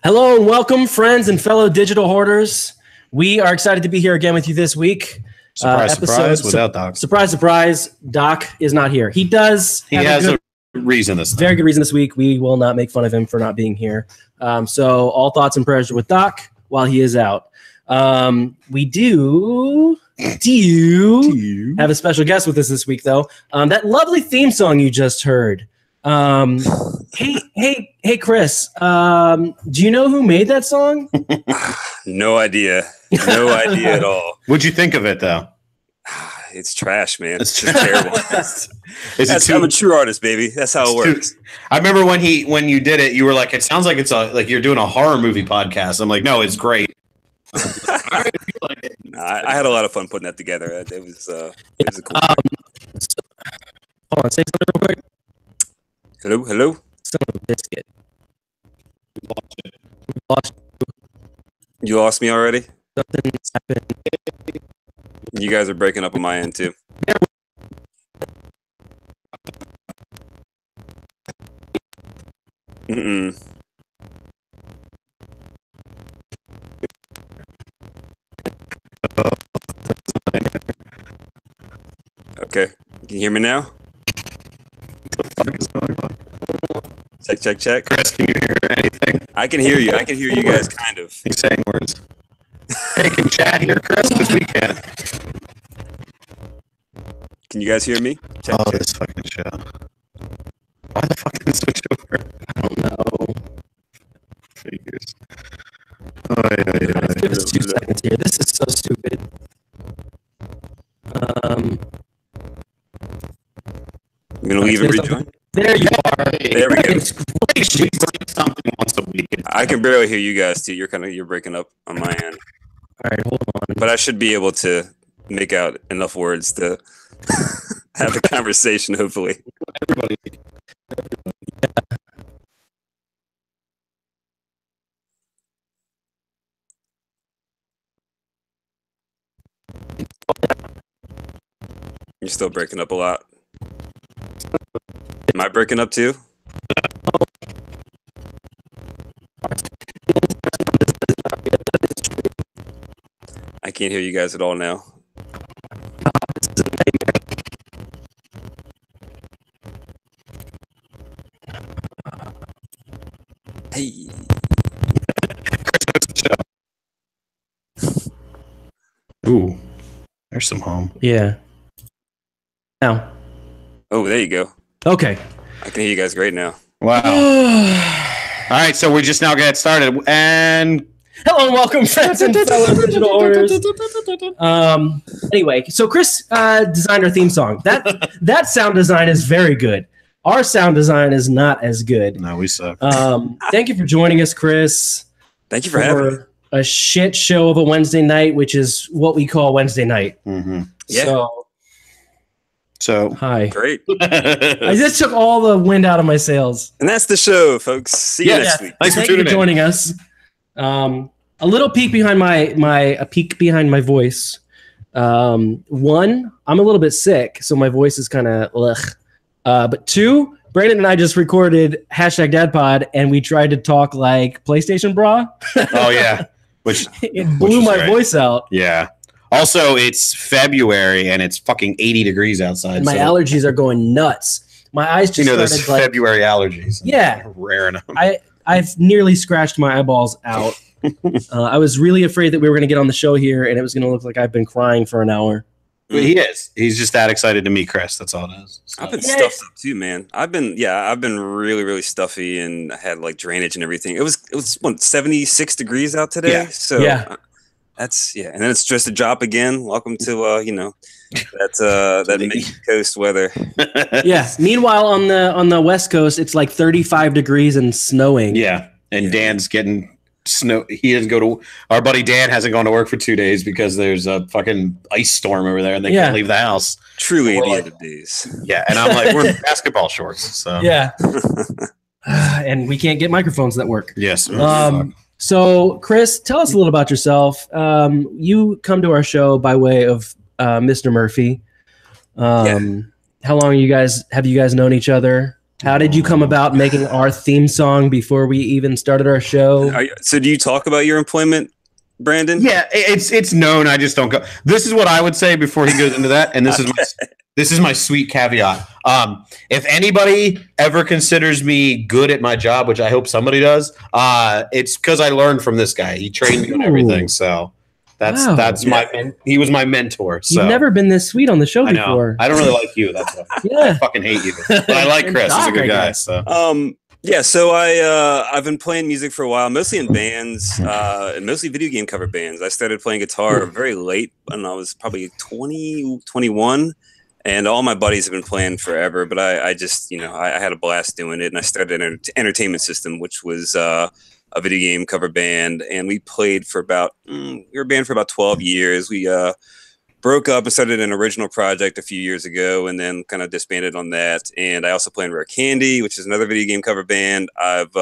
Hello and welcome, friends and fellow digital hoarders. We are excited to be here again with you this week. Surprise, without Doc. Surprise, Doc is not here. He has a reason this time. Very good reason this week. We will not make fun of him for not being here. So all thoughts and prayers are with Doc while he is out. We do have a special guest with us this week, though. That lovely theme song you just heard. Hey, Chris. Do you know who made that song? No idea. No idea at all. What'd you think of it, though? It's trash, man. It's terrible. I'm a true artist, baby. That's how it works. I remember when you did it, you were like, "It sounds like it's like you're doing a horror movie podcast." I'm like, "No, it's great." I had a lot of fun putting that together. It was a cool. Hold on, say something real quick. Hello. Son of a biscuit. We lost you. You lost me already? Something's happened. You guys are breaking up on my end too. Okay. Can you hear me now? What the fuck is going on? Check. Chris, can you hear anything? I can hear you. I can hear you guys kind of. He's saying words. Hey, can chat here, Chris? Because we can't. Can you guys hear me? Check. This fucking show. Why the fuck did it switch over? I don't know. Figures. Give us 2 seconds here. This is so stupid. I'm gonna leave and rejoin. There you are. There we go. We bring something once a week. I can barely hear you guys too. You're breaking up on my end. All right, hold on. But I should be able to make out enough words to have a conversation, hopefully. Everybody. Yeah. You're still breaking up a lot. Am I breaking up too? I can't hear you guys at all now. Hey. Ooh, there's some home. Yeah. Now. Oh, there you go. Okay. I can hear you guys great now. Wow. All right, so we just now get started. And hello and welcome, friends and fellow digital hoarders. Anyway, so Chris designed our theme song. That sound design is very good. Our sound design is not as good. No, we suck. Thank you for joining us, Chris. Thank you for having me. A shit show of a Wednesday night, which is what we call Wednesday night. Mm-hmm. Yeah. So hi. Great. I just took all the wind out of my sails. And that's the show, folks. See you next week. Thanks for Thank you for joining us. A little peek behind my voice. One, I'm a little bit sick, so my voice is kind of ugh. But two, Brandon and I just recorded #DadPod, and we tried to talk like PlayStation bra. Oh yeah, which it blew my voice out. Yeah. Also, it's February and it's fucking 80 degrees outside. And my allergies are going nuts. My eyes just those February allergies. Yeah, rare enough. I've nearly scratched my eyeballs out. I was really afraid that we were going to get on the show here, and it was going to look like I've been crying for an hour. But he is. He's just that excited to meet Chris. That's all it is. So. I've been stuffed up too, man. I've been really, really stuffy, and I had like drainage and everything. It was 76 degrees out today. Yeah. So yeah. That's and then it's just a drop again. Welcome to that Maine coast weather. Yeah. Meanwhile, on the West Coast, it's like 35 degrees and snowing. Yeah, and Dan's getting snow. He doesn't go to. Our buddy Dan hasn't gone to work for 2 days because there's a fucking ice storm over there, and they can't leave the house. Truly, the end of days. Yeah, and I'm like, we're in basketball shorts. So yeah, and we can't get microphones that work. Yes. So, Chris, tell us a little about yourself. You come to our show by way of Mr. Murphy. How long have you guys known each other? How did you come about making our theme song before we even started our show? So do you talk about your employment, Brandon? Yeah, it's known. I just don't go. This is what I would say before he goes into that, and this is my sweet caveat. If anybody ever considers me good at my job, which I hope somebody does, it's because I learned from this guy. He trained me on everything. So that's he was my mentor. So you've never been this sweet on the show before. I don't really like you. That's why. I fucking hate you. But I like Chris. He's a good guy. So yeah, so I've been playing music for a while, mostly in bands, and mostly video game cover bands. I started playing guitar very late when I was probably 20, 21, and all my buddies have been playing forever. But I just, I had a blast doing it, and I started an Entertainment System, which was a video game cover band, and we played for we were a band for about 12 years. We broke up and started an original project a few years ago, and then kind of disbanded on that. And I also play in Rare Candy, which is another video game cover band. I've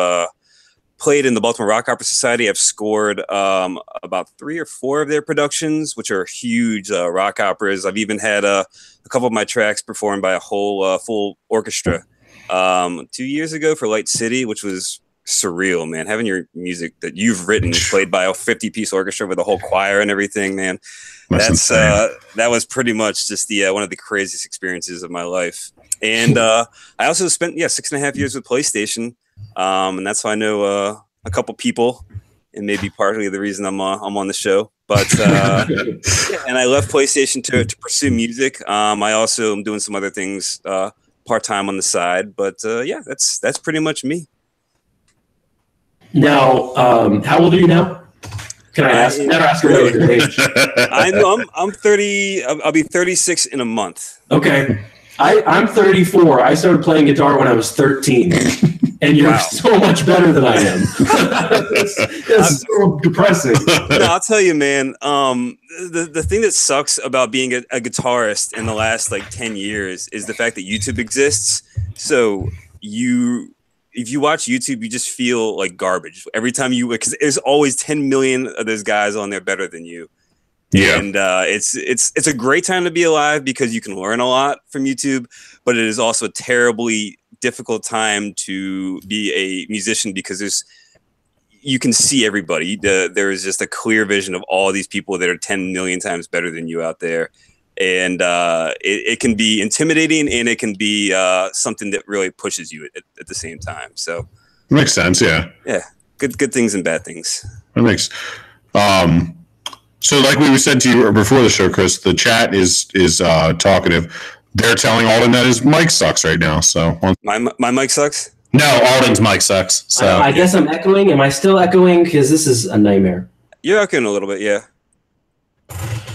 played in the Baltimore Rock Opera Society. I've scored about 3 or 4 of their productions, which are huge rock operas. I've even had a couple of my tracks performed by a whole full orchestra 2 years ago for Light City, which was surreal, man. Having your music that you've written played by a 50-piece orchestra with a whole choir and everything, man. That was pretty much just the one of the craziest experiences of my life. And I also spent 6.5 years with PlayStation, and that's how I know a couple people, and maybe partly the reason I'm on the show. But and I left PlayStation to pursue music. I also am doing some other things part time on the side. But that's pretty much me. Now, how old are you now? Can I ask? Never ask her your age. I'm 30. I'll be 36 in a month. Okay, I'm 34. I started playing guitar when I was 13, and you're so much better than I am. It's so depressing. No, I'll tell you, man. The thing that sucks about being a guitarist in the last 10 years is the fact that YouTube exists. So if you watch YouTube, you just feel like garbage every time because there's always 10 million of those guys on there better than you. Yeah. And it's a great time to be alive because you can learn a lot from YouTube, but it is also a terribly difficult time to be a musician because you can see everybody. There is just a clear vision of all these people that are 10 million times better than you out there. And it can be intimidating, and it can be something that really pushes you at the same time. So makes sense, yeah. Yeah, good things and bad things. That makes. So, like we said to you before the show, Chris, the chat is talkative. They're telling Alden that his mic sucks right now. So my mic sucks. No, Alden's mic sucks. So I guess I'm echoing. Am I still echoing? Because this is a nightmare. You're echoing a little bit, yeah.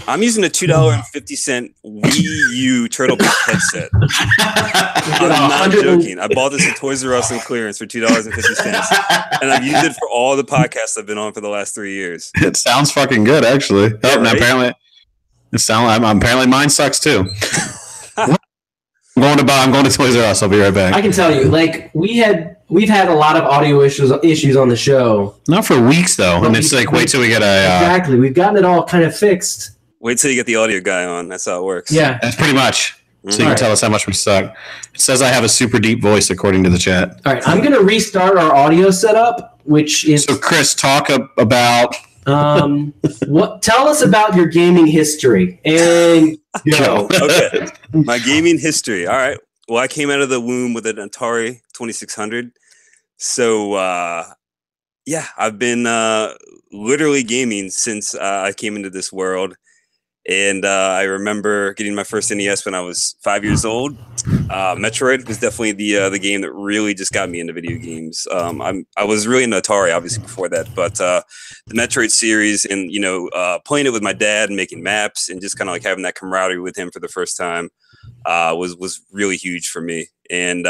I'm using a $2.50 Wii U Turtle Beach headset. I'm not joking. I bought this at Toys R Us on clearance for $2.50, and I've used it for all the podcasts I've been on for the last 3 years. It sounds fucking good, actually. Yeah, right? Apparently mine sucks too. I'm going to Toys R Us. I'll be right back. I can tell you, we've had a lot of audio issues on the show. Not for weeks though, and it's wait till we get exactly. We've gotten it all kind of fixed. Wait till you get the audio guy on. That's how it works. Yeah, that's pretty much. So you can tell us how much we suck. It says I have a super deep voice, according to the chat. All right, I'm going to restart our audio setup, which is. So, Chris, talk about. Tell us about your gaming history and go. Okay, my gaming history. All right. Well, I came out of the womb with an Atari 2600. So, I've been literally gaming since I came into this world. And I remember getting my first NES when I was 5 years old. Metroid was definitely the game that really just got me into video games. I was really into Atari, obviously, before that. But the Metroid series and, playing it with my dad and making maps and just kind of having that camaraderie with him for the first time was really huge for me. And,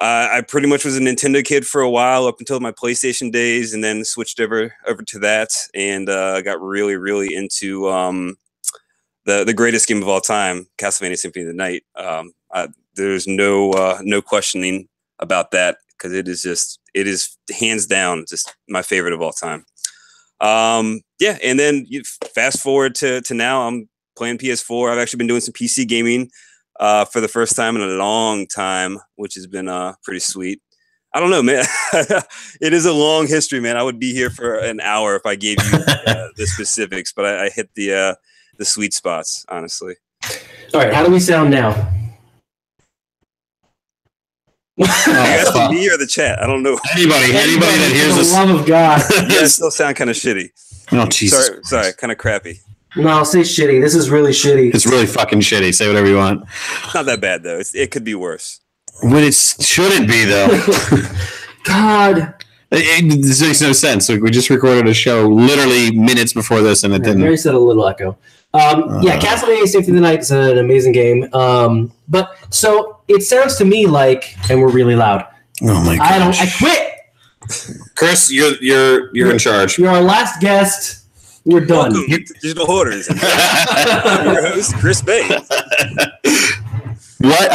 I pretty much was a Nintendo kid for a while up until my PlayStation days, and then switched over to that, and got really, really into the greatest game of all time, Castlevania Symphony of the Night. There's no questioning about that because it is hands down just my favorite of all time. And then you fast forward to now, I'm playing PS4. I've actually been doing some PC gaming. for the first time in a long time, which has been pretty sweet. I don't know, man. It is a long history, man. I would be here for an hour if I gave you the specifics, but I hit the sweet spots, honestly. All right, how do we sound now? You asking me or the chat? I don't know. Anybody that hears For us. the love of God. You guys still sound kind of shitty. Oh, Jesus. Sorry, kind of crappy. No, say shitty. This is really shitty. It's really fucking shitty. Say whatever you want. It's not that bad though. It could be worse. When it shouldn't be, though. God. This makes no sense. Like, we just recorded a show literally minutes before this, and it didn't. Mary said a little echo. Yeah, Castlevania Symphony of the Night is an amazing game. But so it sounds to me like, and we're really loud. Oh my god! I quit. Chris, you're in charge. You're our last guest. We're done. Welcome to Digital Hoarders. I'm your host, Chris Baines. What?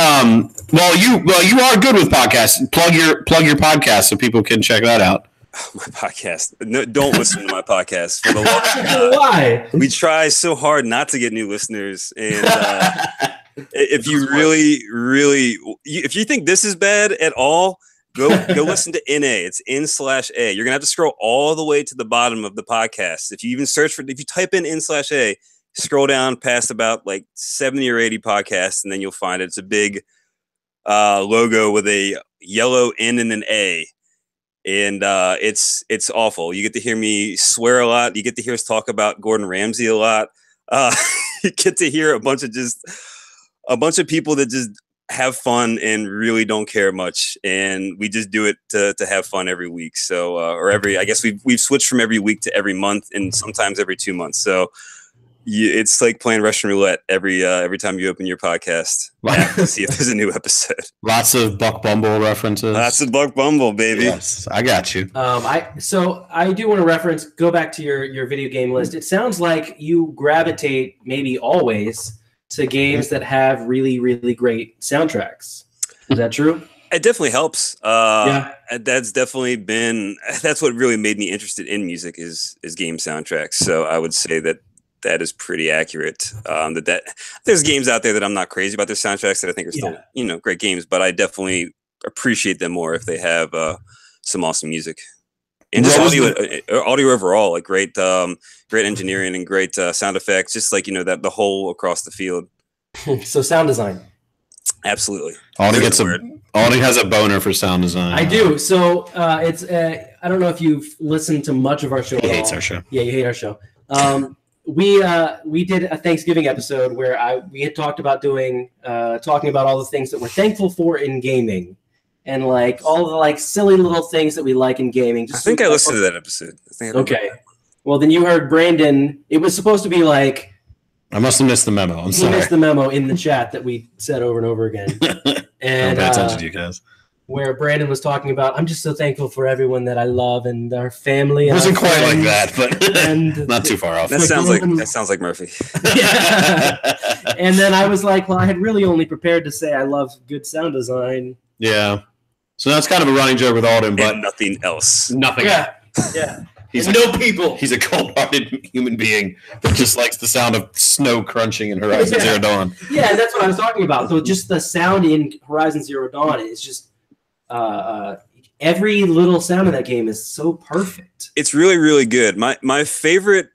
Well, you are good with podcasts. Plug your podcast so people can check that out. My podcast. No, don't listen to my podcast. For the love of God. Why? We try so hard not to get new listeners, and if you if you think this is bad at all, go listen to NA. It's N/A. You're gonna have to scroll all the way to the bottom of the podcast. If you type in N/A, scroll down past about like 70 or 80 podcasts, and then you'll find it. It's a big logo with a yellow N and an A. And it's awful. You get to hear me swear a lot. You get to hear us talk about Gordon Ramsay a lot. You get to hear a bunch of people that just have fun and really don't care much. And we just do it to have fun every week. So I guess we've switched from every week to every month and sometimes every 2 months. So it's like playing Russian roulette every time you open your podcast to see if there's a new episode. Lots of Buck Bumble references. Lots of Buck Bumble, baby. Yes, I got you. I do want to go back to your video game list. It sounds like you gravitate maybe always to games that have really, really great soundtracks. Is that true? It definitely helps. Yeah. That's what really made me interested in music is game soundtracks. So I would say that is pretty accurate. That there's games out there that I'm not crazy about their soundtracks that I think are still, great games, but I definitely appreciate them more if they have some awesome music and just audio overall, like great engineering and great sound effects, just like that the whole across the field. So sound design. Absolutely. Aldi has a boner for sound design. I do. So it's I don't know if you've listened to much of our show. He hates our show. Yeah, you hate our show. We did a Thanksgiving episode where we had talked about talking about all the things that we're thankful for in gaming, and like all the like silly little things that we like in gaming. I think I listened to that episode. Okay, well then you heard Brandon. It was supposed to be like I must have missed the memo. I'm sorry. He missed the memo in the chat that we said over and over again. And pay attention to you guys. Where Brandon was talking about, I'm just so thankful for everyone that I love and our family. It wasn't quite like that, but not too far off. That sounds like Murphy. Yeah. And then I was like, well, I had really only prepared to say I love good sound design. Yeah. So that's kind of a running joke with Alden, but and nothing else. Nothing. Yeah. He's people. He's a cold-hearted human being that just likes the sound of snow crunching in Horizon Zero Dawn. Yeah, and that's what I was talking about. So just the sound in Horizon Zero Dawn is just every little sound of that game is so perfect. It's really, really good. My favorite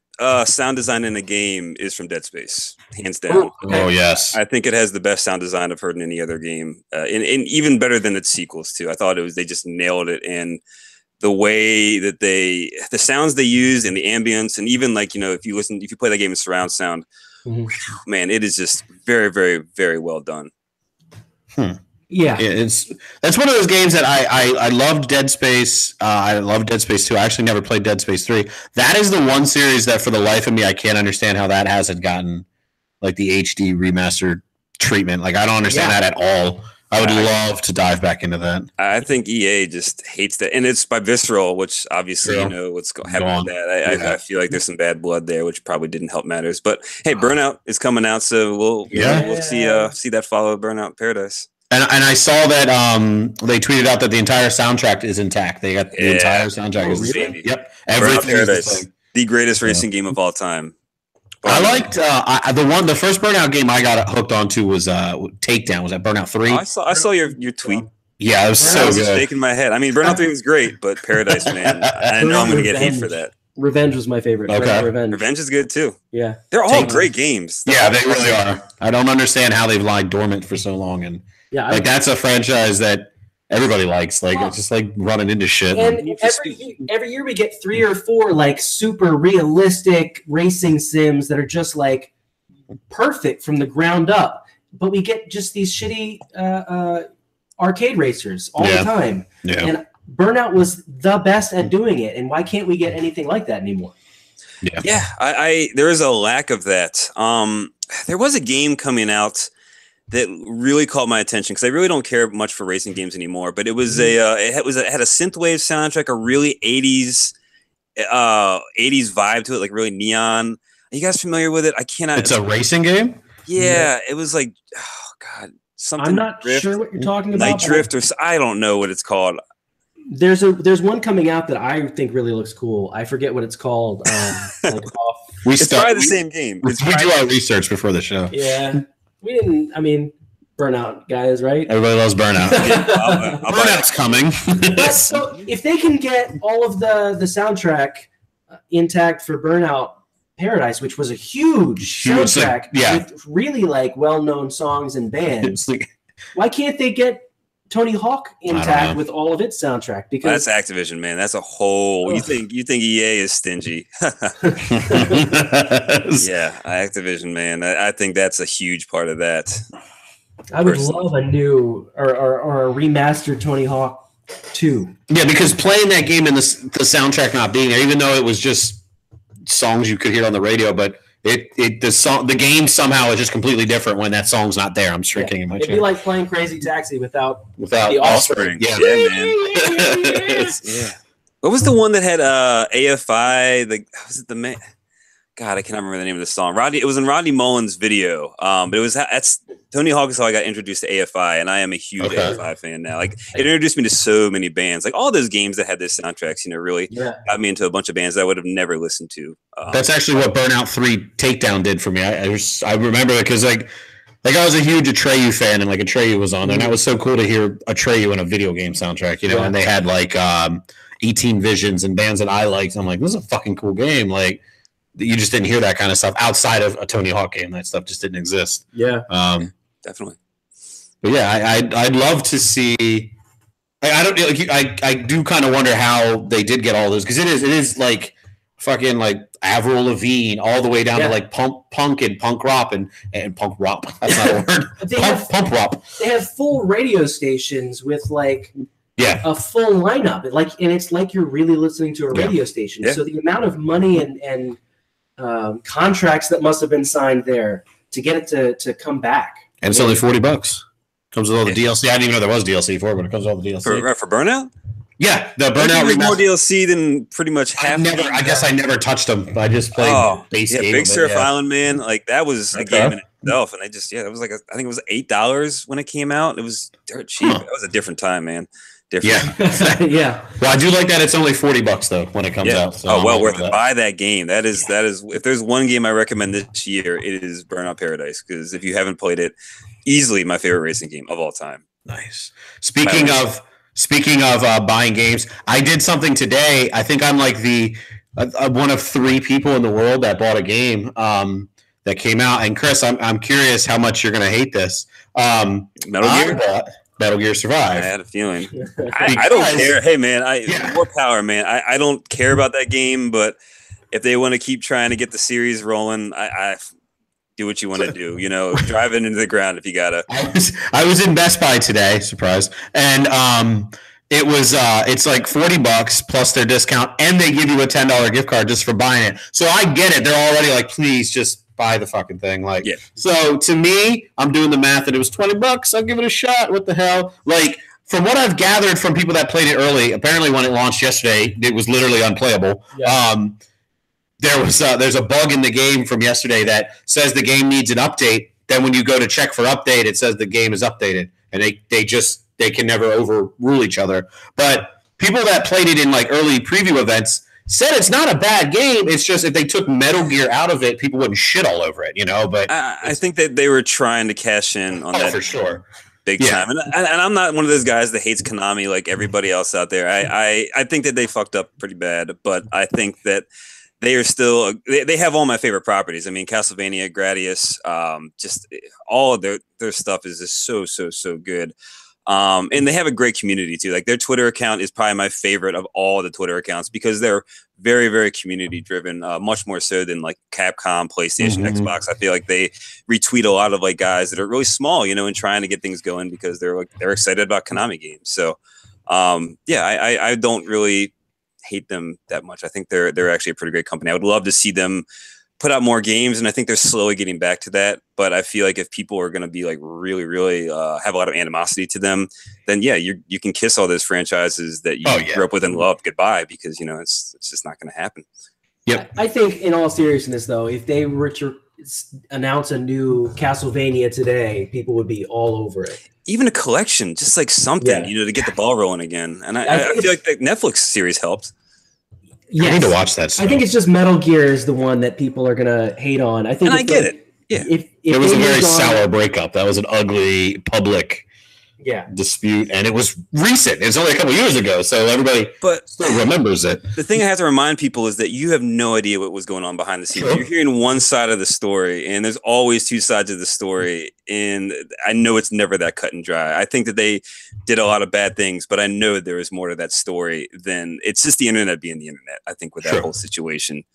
sound design in a game is from Dead Space, hands down. Oh yes, I think it has the best sound design I've heard in any other game, and even better than its sequels too. I thought they just nailed it, and the way that the sounds they use and the ambience, and even like if you play that game in surround sound, man, it is just very, very, very well done. Yeah, that's one of those games that I loved Dead Space. I love Dead Space 2. I actually never played Dead Space 3. That is the one series that for the life of me I can't understand how that hasn't gotten like the HD remastered treatment. Like I don't understand that at all. I would love to dive back into that. I think EA just hates that, and it's by Visceral, which obviously what's happening with that. I feel like there's some bad blood there, which probably didn't help matters. But hey, Burnout is coming out, so we'll see that follow Burnout Paradise. And I saw that they tweeted out that the entire soundtrack is intact. They got the entire soundtrack is the same. Yep, everything is the same. The greatest racing game of all time. I liked the first Burnout game I got hooked onto was Takedown. Was that Burnout 3? I saw your tweet. Yeah, it was so I was good. shaking my head. I mean, Burnout 3 was great, but Paradise, man, I know I'm going to get hate for that. Revenge was my favorite. Okay. Revenge is good too. Yeah. They're all great games. They really are. I don't understand how they've lied dormant for so long. And that's a franchise that everybody likes. Like it's just like running into shit. And every year we get 3 or 4 like super realistic racing sims that are just like perfect from the ground up. But we get just these shitty arcade racers all the time. Yeah. And Burnout was the best at doing it, and why can't we get anything like that anymore? Yeah. There is a lack of that. There was a game coming out that really caught my attention because I really don't care much for racing games anymore. But it was it had a synthwave soundtrack, a really 80s vibe to it, like really neon. Are you guys familiar with it? I cannot. It's a racing game. Yeah, it was like, oh god, something. I'm not sure what you're talking about. Night Drift, or I don't know what it's called. There's one coming out that I think really looks cool. I forget what it's called. It's probably the same game. We do our research before the show. Yeah, we didn't. I mean, Burnout guys, right? Everybody loves Burnout. Burnout's coming. But so if they can get all of the soundtrack intact for Burnout Paradise, which was a huge soundtrack with really like well-known songs and bands, why can't they get Tony Hawk intact with all of its soundtrack? Because that's Activision, man. That's a whole. You think EA is stingy? Yeah, Activision, man. I think that's a huge part of that. I would love a new or a remastered Tony Hawk 2. Yeah, because playing that game and the soundtrack not being there, even though it was just songs you could hear on the radio, but the game somehow is just completely different when that song's not there. I'm shrinking in my chair. It'd be like playing Crazy Taxi without the offspring. Yeah, man. What was the one that had AFI? Was it the man? God, I cannot remember the name of the song. It was in Rodney Mullen's video. But that's Tony Hawk is how I got introduced to AFI, and I am a huge AFI fan now. Like it introduced me to so many bands. Like all those games that had those soundtracks, really got me into a bunch of bands that I would have never listened to. That's actually what Burnout 3 Takedown did for me. I remember it because like I was a huge Atreyu fan, and like Atreyu was on there, and that was so cool to hear Atreyu in a video game soundtrack. And they had like 18 Visions and bands that I liked. I'm like, this is a fucking cool game. Like. You just didn't hear that kind of stuff outside of a Tony Hawk game. That stuff just didn't exist. Yeah, definitely. But yeah, I'd love to see. I do kind of wonder how they did get all those because it is like fucking like Avril Lavigne all the way down to like punk and punk rock and punk rock. That's not a word. Punk rock. They have full radio stations with like. A full lineup, and it's like you're really listening to a radio station. So the amount of money and contracts that must have been signed there to get it to come back. And it's only $40. Comes with all the DLC. I didn't even know there was DLC for it, but it comes with all the DLC. For Burnout? Yeah, the Burnout remaster. More DLC than pretty much half. I guess I never touched them. I just played base game. Big Surf Island, man. Like that was a game in itself, and it was like I think it was $8 when it came out. It was dirt cheap. It was a different time, man. Different. Yeah. Well, I do like that it's only $40 though when it comes out. So well worth it. Buy that game. That is if there's one game I recommend this year, it is Burnout Paradise, because if you haven't played it, easily my favorite racing game of all time. Nice. Speaking of buying games, I did something today. I think I'm like the one of 3 people in the world that bought a game that came out. And Chris, I'm curious how much you're going to hate this. Metal Gear Survive. I had a feeling. I don't care. Hey, man, more power, man. I don't care about that game, but if they want to keep trying to get the series rolling, I do what you want to do. Drive it into the ground if you gotta. I was in Best Buy today, surprise, and it was it's like $40 plus their discount, and they give you a $10 gift card just for buying it. So I get it. They're already like, please just buy the fucking thing. Like, so to me, I'm doing the math that it was $20. I'll give it a shot. What the hell? Like, from what I've gathered from people that played it early, apparently when it launched yesterday, it was literally unplayable. Yeah. There's a bug in the game from yesterday that says the game needs an update. Then when you go to check for update, it says the game is updated, and they can never overrule each other. But people that played it in like early preview events said it's not a bad game. It's just if they took Metal Gear out of it, people wouldn't shit all over it, you know. But I think that they were trying to cash in on that for sure, big time. And I'm not one of those guys that hates Konami like everybody else out there. I think that they fucked up pretty bad, but I think that they are still they have all my favorite properties. I mean, Castlevania, Gradius, just all of their stuff is just so good. And they have a great community too. Like their Twitter account is probably my favorite of all the Twitter accounts because they're very, very community driven, much more so than like Capcom, PlayStation, Xbox. I feel like they retweet a lot of like guys that are really small, you know, and trying to get things going because they're excited about Konami games. So, I don't really hate them that much. I think they're actually a pretty great company. I would love to see them put out more games, and I think they're slowly getting back to that. But I feel like if people are going to be like really, really have a lot of animosity to them, then yeah, you can kiss all those franchises that you grew up with and loved goodbye because you know it's just not going to happen. Yep. I think in all seriousness, though, if they were to announce a new Castlevania today, people would be all over it. Even a collection, just like something, you know, to get the ball rolling again. And I feel like the Netflix series helped. Yes. I need to watch that stuff. I think it's just Metal Gear is the one that people are gonna hate on. I think, and I get it. Yeah, if it was a very sour breakup. That was an ugly public dispute, and it was recent. It's only a couple years ago, so everybody still remembers it. The thing I have to remind people is that you have no idea what was going on behind the scenes. You're hearing one side of the story, and there's always two sides of the story. And I know it's never that cut and dry. I think that they did a lot of bad things, but I know there is more to that story than it's just the internet being the internet. I think with that whole situation.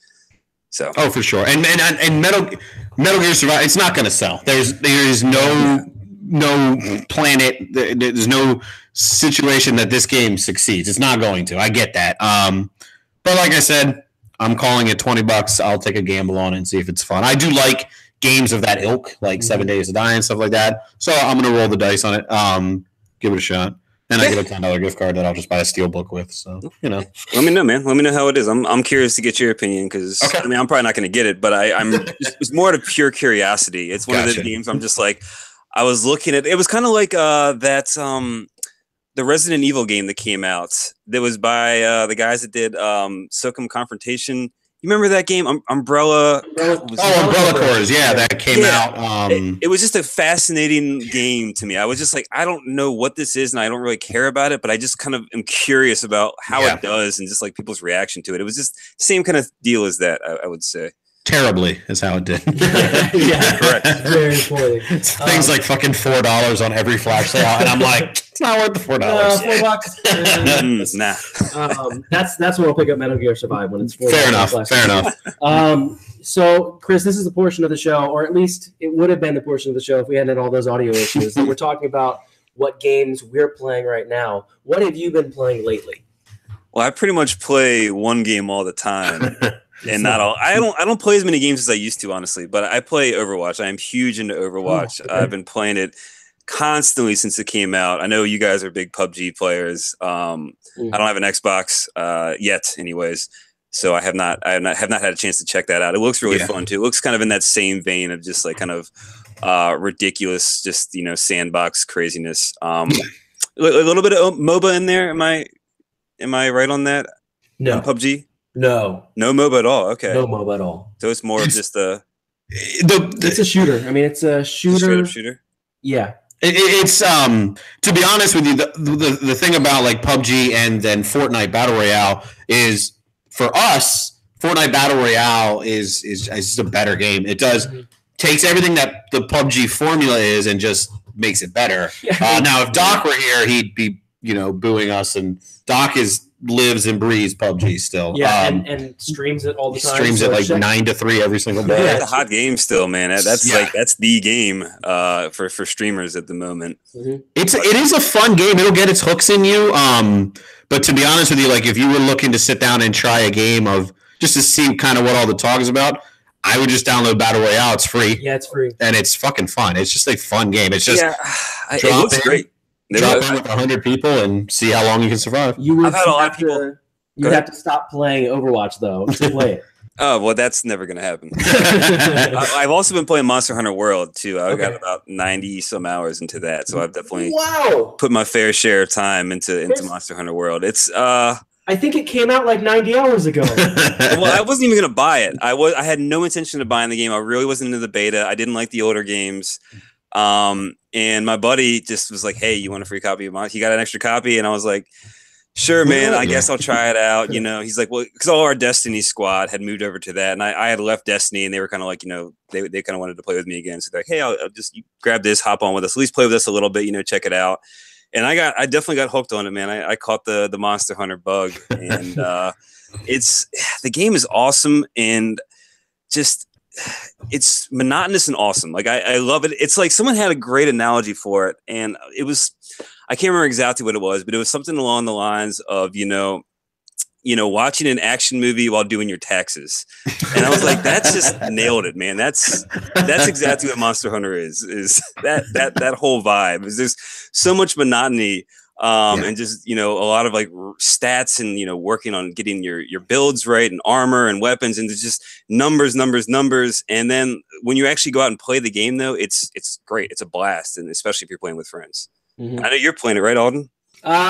So for sure, and Metal Gear Survive, it's not going to sell. There's no planet, there's no situation that this game succeeds. It's not going to. I get that. But like I said, I'm calling it $20. I'll take a gamble on it and see if it's fun. I do like games of that ilk, like 7 Days to Die and stuff like that. So I'm going to roll the dice on it. Give it a shot. And I get a $10 gift card that I'll just buy a steel book with. So, you know. Let me know, man. Let me know how it is. I'm curious to get your opinion because, I mean, I'm probably not going to get it, but it's more out of pure curiosity. It's one of those games I'm just like, I was looking at, it was kind of like the Resident Evil game that came out that was by the guys that did SOCOM Confrontation. You remember that game, Umbrella? Umbrella Corps. Yeah, that came out. It was just a fascinating game to me. I was just like, I don't know what this is, and I don't really care about it, but I just kind of am curious about how it does and just like people's reaction to it. It was just the same kind of deal as that, I would say. Terribly is how it did. Yeah, correct. Very poorly. Things like fucking $4 on every flash sale, and I'm like, it's not worth the $4. $4. Nah. That's when I'll pick up Metal Gear Survive when it's $4. Fair enough. So, Chris, this is the portion of the show, or at least it would have been the portion of the show if we hadn't had all those audio issues. That we're talking about what games we're playing right now. What have you been playing lately? Well, I pretty much play one game all the time. And not all. I don't play as many games as I used to, honestly. But I play Overwatch. I am huge into Overwatch. Oh, okay. I've been playing it constantly since it came out. I know you guys are big PUBG players. I don't have an Xbox yet, anyways. So I have not had a chance to check that out. It looks really fun too. It looks kind of in that same vein of just like kind of ridiculous, just sandbox craziness. A little bit of MOBA in there. Am I right on that? No. On PUBG. No MOBA at all. Okay, no MOBA at all. So it's more of just it's a shooter. I mean, it's a shooter. Straight up shooter. Yeah. It's to be honest with you, the thing about like PUBG and then Fortnite Battle Royale is for us, Fortnite Battle Royale is just a better game. It does takes everything that the PUBG formula is and just makes it better. Now, if Doc were here, he'd be booing us, and Doc lives and breathes PUBG still. Yeah, and streams it all the time. Streams it like 9 to 3 every single day. It's a hot game still, man. That's the game for streamers at the moment. It is a fun game. It'll get its hooks in you. But to be honest with you, like if you were looking to sit down and try a game of just to see kind of what all the talk is about, I would just download Battle Royale. It's free. Yeah, it's free, and it's fucking fun. It's just a fun game. It's just it looks great. Drop in with 100 people and see how long you can survive. I've had a lot of people. You have to stop playing Overwatch though to play it. Oh well, that's never going to happen. I've also been playing Monster Hunter World too. I've got about 90 some hours into that, so I've definitely put my fair share of time into Monster Hunter World. It's I think it came out like 90 hours ago. Well, I wasn't even gonna buy it. I had no intention of buying the game. I really wasn't into the beta. I didn't like the older games. And my buddy just was like, "Hey, you want a free copy of mine?" He got an extra copy, and I was like, "Sure, man. I guess I'll try it out." You know, he's like, "Well," because all our Destiny squad had moved over to that, and I had left Destiny, and they were kind of like, you know, they kind of wanted to play with me again. So they're like, "Hey, I'll just grab this, hop on with us, at least play with us a little bit, you know, check it out." And I definitely got hooked on it, man. I caught the Monster Hunter bug, and the game is awesome, and just it's monotonous and awesome. Like I love it. It's like someone had a great analogy for it, and it was, I can't remember exactly what it was, but it was something along the lines of, you know, watching an action movie while doing your taxes. And I was like, that's just nailed it, man. That's exactly what Monster Hunter is that whole vibe. Is there's so much monotony, and just, you know, a lot of like stats and, you know, working on getting your builds right and armor and weapons, and there's just numbers. And then when you actually go out and play the game, though, it's great. It's a blast, and especially if you're playing with friends. Mm-hmm. I know you're playing it, right, Alden?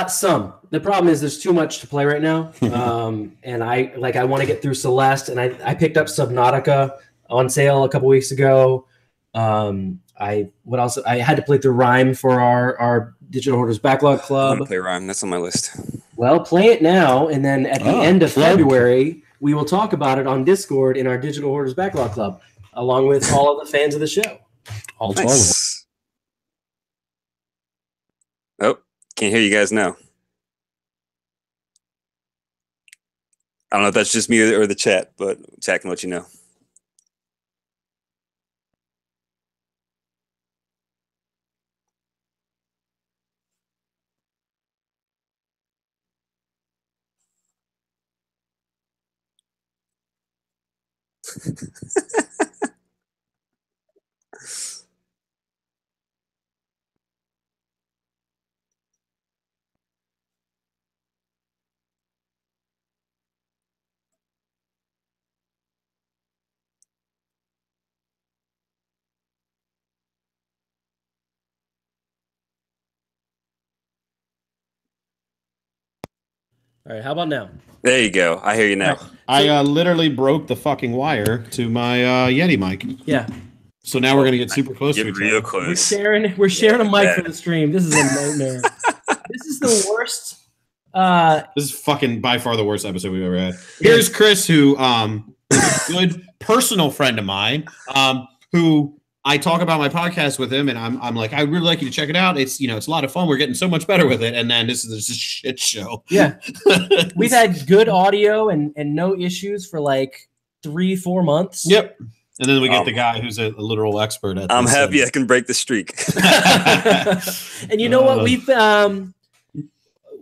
Some. The problem is there's too much to play right now. And I want to get through Celeste, and I picked up Subnautica on sale a couple weeks ago. I had to play through Rime for our Digital Hoarders Backlog Club. I want to play Rime. That's on my list. Well, play it now, and then at the end of February, we will talk about it on Discord in our Digital Hoarders Backlog Club, along with all of the fans of the show. All 12 of them. Oh, can't hear you guys now. I don't know if that's just me or the chat, but chat can let you know. All right, how about now? There you go. I hear you now. I literally broke the fucking wire to my Yeti mic. Yeah. So now we're gonna get super close to each real other. close. We're sharing a mic for the stream. This is a nightmare. This is the worst. This is fucking by far the worst episode we've ever had. Here's Chris, who is a good personal friend of mine, who I talk about my podcast with him, and I'm like, I really like you to check it out. It's, you know, it's a lot of fun. We're getting so much better with it, and then this is a shit show. Yeah, we've had good audio and no issues for like 3-4 months. Yep. And then we get the guy who's a literal expert at. I'm happy I can break the streak. And you know what?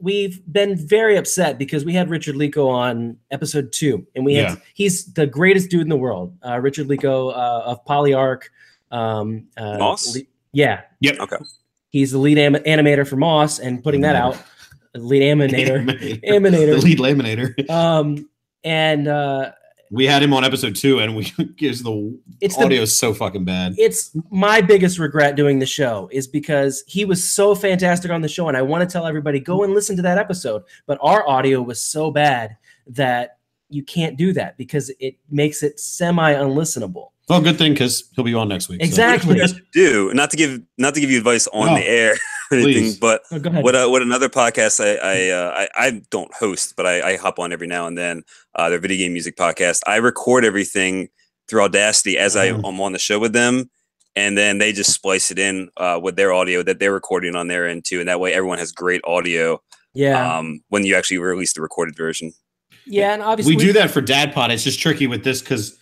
We've been very upset because we had Richard Lico on episode 2, and he's the greatest dude in the world. Richard Lico of Polyarch. Moss? Yeah. Yep. Okay. He's the lead animator for Moss, and putting that out, lead animator. The lead laminator. And we had him on episode 2, and the audio is so fucking bad. It's my biggest regret doing the show is because he was so fantastic on the show, and I want to tell everybody, go and listen to that episode. But our audio was so bad that you can't do that because it makes it semi-unlistenable. Well, good thing, because he'll be on next week. Exactly. So. Do not to give you advice on the air or anything, but go ahead. What another podcast I don't host, but I hop on every now and then. Their video game music podcast. I record everything through Audacity as I'm on the show with them, and then they just splice it in with their audio that they're recording on their end too, and that way everyone has great audio. Yeah. When you actually release the recorded version. Yeah, and obviously we do that for Dad Pod. It's just tricky with this because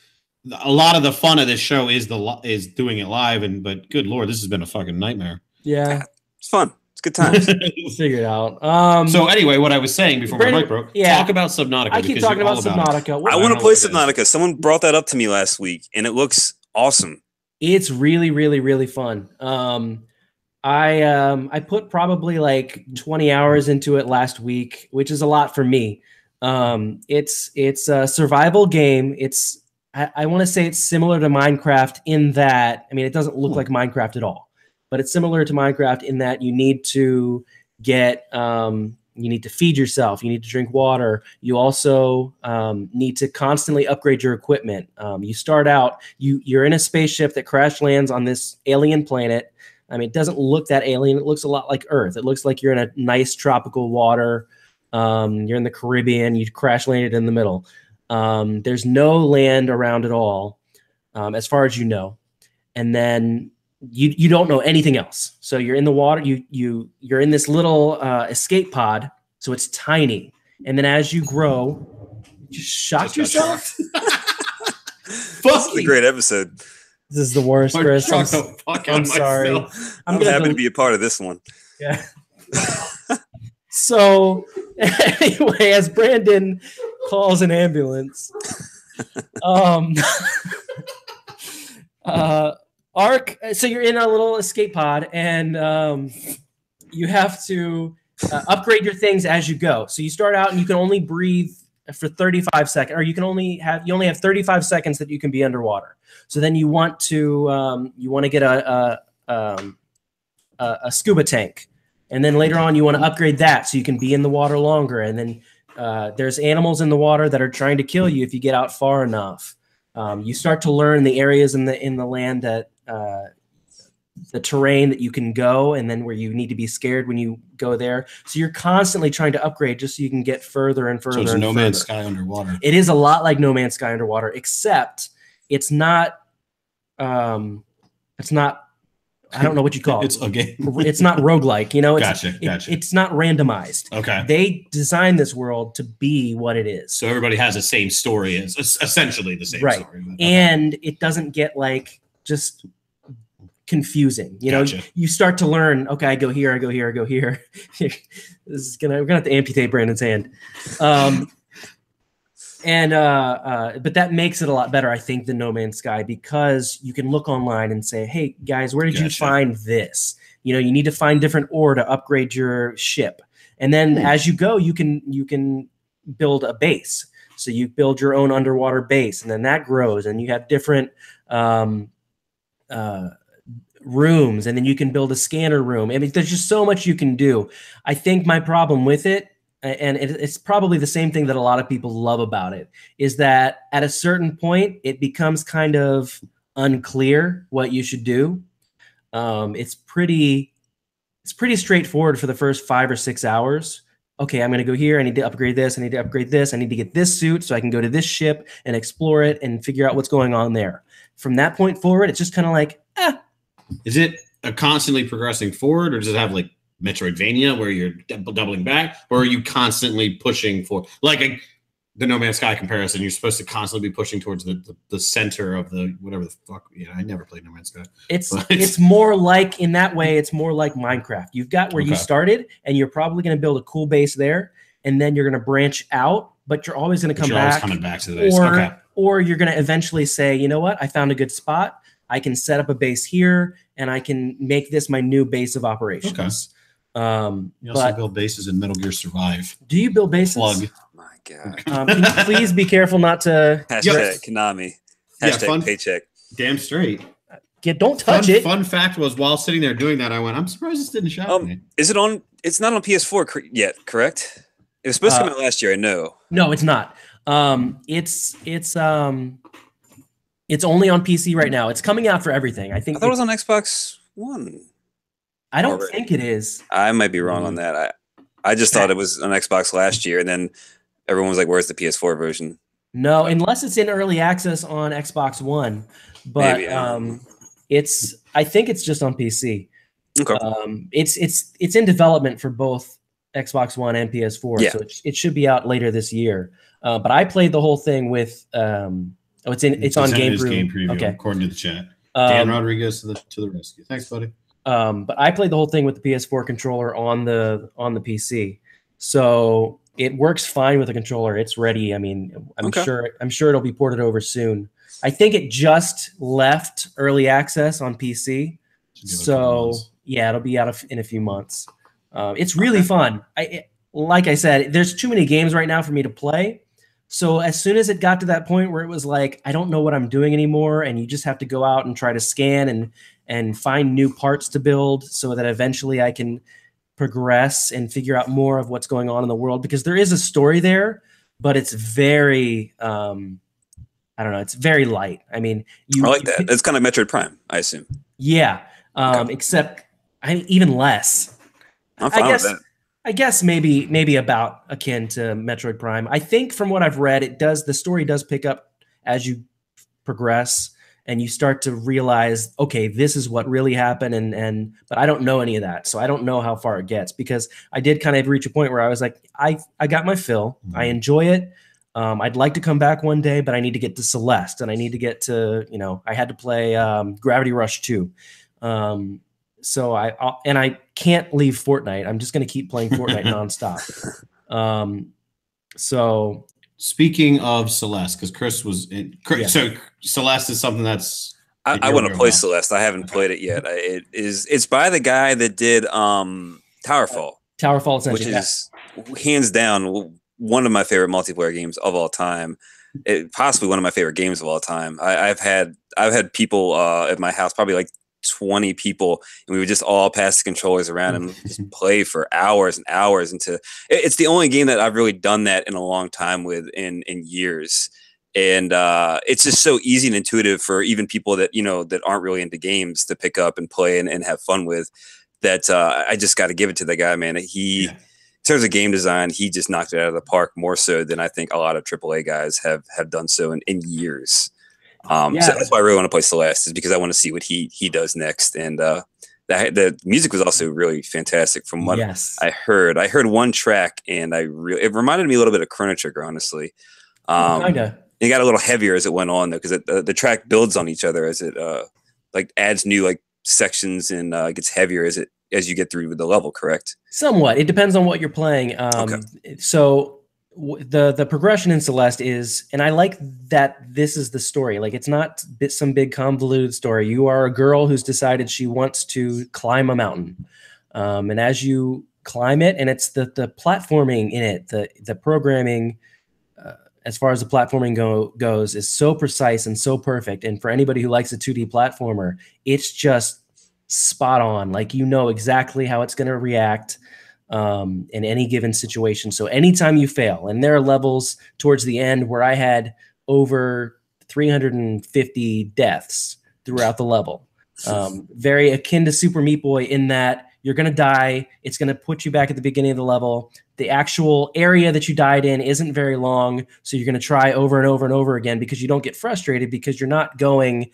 a lot of the fun of this show is doing it live, but good Lord, this has been a fucking nightmare. Yeah, it's fun. It's good times. We'll figure it out. So anyway, what I was saying before my mic broke, talk about Subnautica. I keep talking about Subnautica. I want to play Subnautica. Someone brought that up to me last week, and it looks awesome. It's really, really, really fun. I put probably like 20 hours into it last week, which is a lot for me. It's a survival game. I want to say it's similar to Minecraft in that, I mean, it doesn't look like Minecraft at all, but it's similar to Minecraft in that you need to get You need to feed yourself. You need to drink water. You also need to constantly upgrade your equipment. You start out, you're in a spaceship that crash lands on this alien planet. I mean, it doesn't look that alien. It looks a lot like Earth. It looks like you're in a nice tropical water. You're in the Caribbean. You crash landed in the middle. There's no land around at all, as far as you know. And then you don't know anything else. So you're in the water. You're in this little escape pod. So it's tiny. And then as you grow, you just shocked yourself. This is a great episode. This is the worst, Chris. I'm sorry. I'm happy to be a part of this one. Yeah. So anyway, as Brandon calls an ambulance, Ark. So you're in a little escape pod, and you have to upgrade your things as you go. So you start out, and you can only breathe for 35 seconds, or you only have 35 seconds that you can be underwater. So then you want to get a scuba tank, and then later on you want to upgrade that so you can be in the water longer. And then there's animals in the water that are trying to kill you if you get out far enough. You start to learn the areas in the land that the terrain that you can go, and then where you need to be scared when you go there. So you're constantly trying to upgrade just so you can get further and further. So it's No Man's Sky underwater. It is a lot like No Man's Sky underwater, except it's not. It's not. I don't know what you call it. It's a game. It's not roguelike, you know. Gotcha. It's not randomized. Okay. They designed this world to be what it is. So everybody has the same story. It's essentially the same story. Right. And it doesn't get like just confusing. You know, you start to learn, okay, I go here, I go here, I go here. We're gonna have to amputate Brandon's hand. But that makes it a lot better, I think, than No Man's Sky, because you can look online and say, hey guys, where did you find this? You know, you need to find different ore to upgrade your ship. And then as you go, you can build a base. So you build your own underwater base, and then that grows, and you have different rooms, and then you can build a scanner room. I mean, there's just so much you can do. I think my problem with it, and it's probably the same thing that a lot of people love about it, is that at a certain point, it becomes kind of unclear what you should do. It's pretty straightforward for the first 5 or 6 hours. Okay, I'm going to go here. I need to upgrade this. I need to upgrade this. I need to get this suit so I can go to this ship and explore it and figure out what's going on there. From that point forward, it's just kind of like, Is it a constantly progressing forward, or does it have like Metroidvania where you're doubling back, or are you constantly pushing for like the No Man's Sky comparison? You're supposed to constantly be pushing towards the center of the whatever the fuck. Yeah, I never played No Man's Sky. It's more like, in that way, it's more like Minecraft. You've got where you started, and you're probably going to build a cool base there, and then you're going to branch out, but you're always going to come back. Coming back to the base. Or you're going to eventually say, you know what, I found a good spot. I can set up a base here, and I can make this my new base of operations. Okay. You also build bases in Metal Gear Survive. Do you build bases? Plug. Oh my god! Can you please be careful not to hashtag Konami. Hashtag paycheck. Damn straight. Don't touch it. Fun fact was, while sitting there doing that, I went, I'm surprised this didn't shock me. Is it on? It's not on PS4 yet, correct? It was supposed to come out last year. I know. No, it's not. It's only on PC right now. It's coming out for everything. I thought it was on Xbox One. I don't think it is. I might be wrong on that. I just thought it was on Xbox last year, and then everyone was like, "Where's the PS4 version?" No, unless it's in early access on Xbox One. But maybe, I think it's just on PC. Okay. It's in development for both Xbox One and PS4, so it should be out later this year. But I played the whole thing with. It's on Game Preview. Okay, according to the chat. Dan Rodriguez to the rescue. Thanks, buddy. But I played the whole thing with the PS4 controller on the PC, so it works fine with the controller. It's ready. I mean, I'm sure it'll be ported over soon. I think it just left early access on PC, so yeah, it'll be out in a few months. It's really fun. Like I said, there's too many games right now for me to play. So as soon as it got to that point where it was like, I don't know what I'm doing anymore, and you just have to go out and try to scan and find new parts to build so that eventually I can progress and figure out more of what's going on in the world, because there is a story there, but it's very I don't know, it's very light. I mean, I like that. It's kind of Metroid Prime, I assume. Yeah, Okay. except even less. I'm fine with that. I guess maybe about akin to Metroid Prime. I think from what I've read, the story does pick up as you progress and you start to realize, okay, this is what really happened, but I don't know any of that, so I don't know how far it gets, because I did kind of reach a point where I was like, I got my fill. I enjoy it. I'd like to come back one day, but I need to get to Celeste, and I need to get to, I had to play Gravity Rush 2. So I can't leave Fortnite. I'm just going to keep playing Fortnite nonstop. So speaking of Celeste, because Chris was in, so Celeste is something that's I want to play Celeste. I haven't played it yet. It's by the guy that did Towerfall. Towerfall, which is hands down one of my favorite multiplayer games of all time. Possibly one of my favorite games of all time. I've had people at my house, probably like 20 people, and we would just all pass the controllers around and just play for hours and hours. It's the only game that I've really done that in a long time with in years. And it's just so easy and intuitive for even people that that aren't really into games to pick up and play and have fun with. That I just got to give it to the guy, man. In terms of game design, he just knocked it out of the park, more so than I think a lot of AAA guys have done so in years. So that's why I really want to play Celeste, is because I want to see what he does next. And the music was also really fantastic from what I heard. I heard one track, and it reminded me a little bit of Chrono Trigger, honestly. Kinda. It got a little heavier as it went on, though, because the track builds on each other as it adds new sections and gets heavier as you get through with the level. Correct? Somewhat. It depends on what you're playing. So the progression in Celeste is, and I like that this is the story. Like, it's not some big convoluted story. You are a girl who's decided she wants to climb a mountain, and as you climb it, and it's the platforming in it, the programming. As far as the platforming goes, is so precise and so perfect. And for anybody who likes a 2D platformer, it's just spot on. Like, exactly how it's going to react in any given situation. So anytime you fail, and there are levels towards the end where I had over 350 deaths throughout the level. Very akin to Super Meat Boy in that you're going to die. It's going to put you back at the beginning of the level. The actual area that you died in isn't very long, so you're going to try over and over and over again, because you don't get frustrated, because you're not going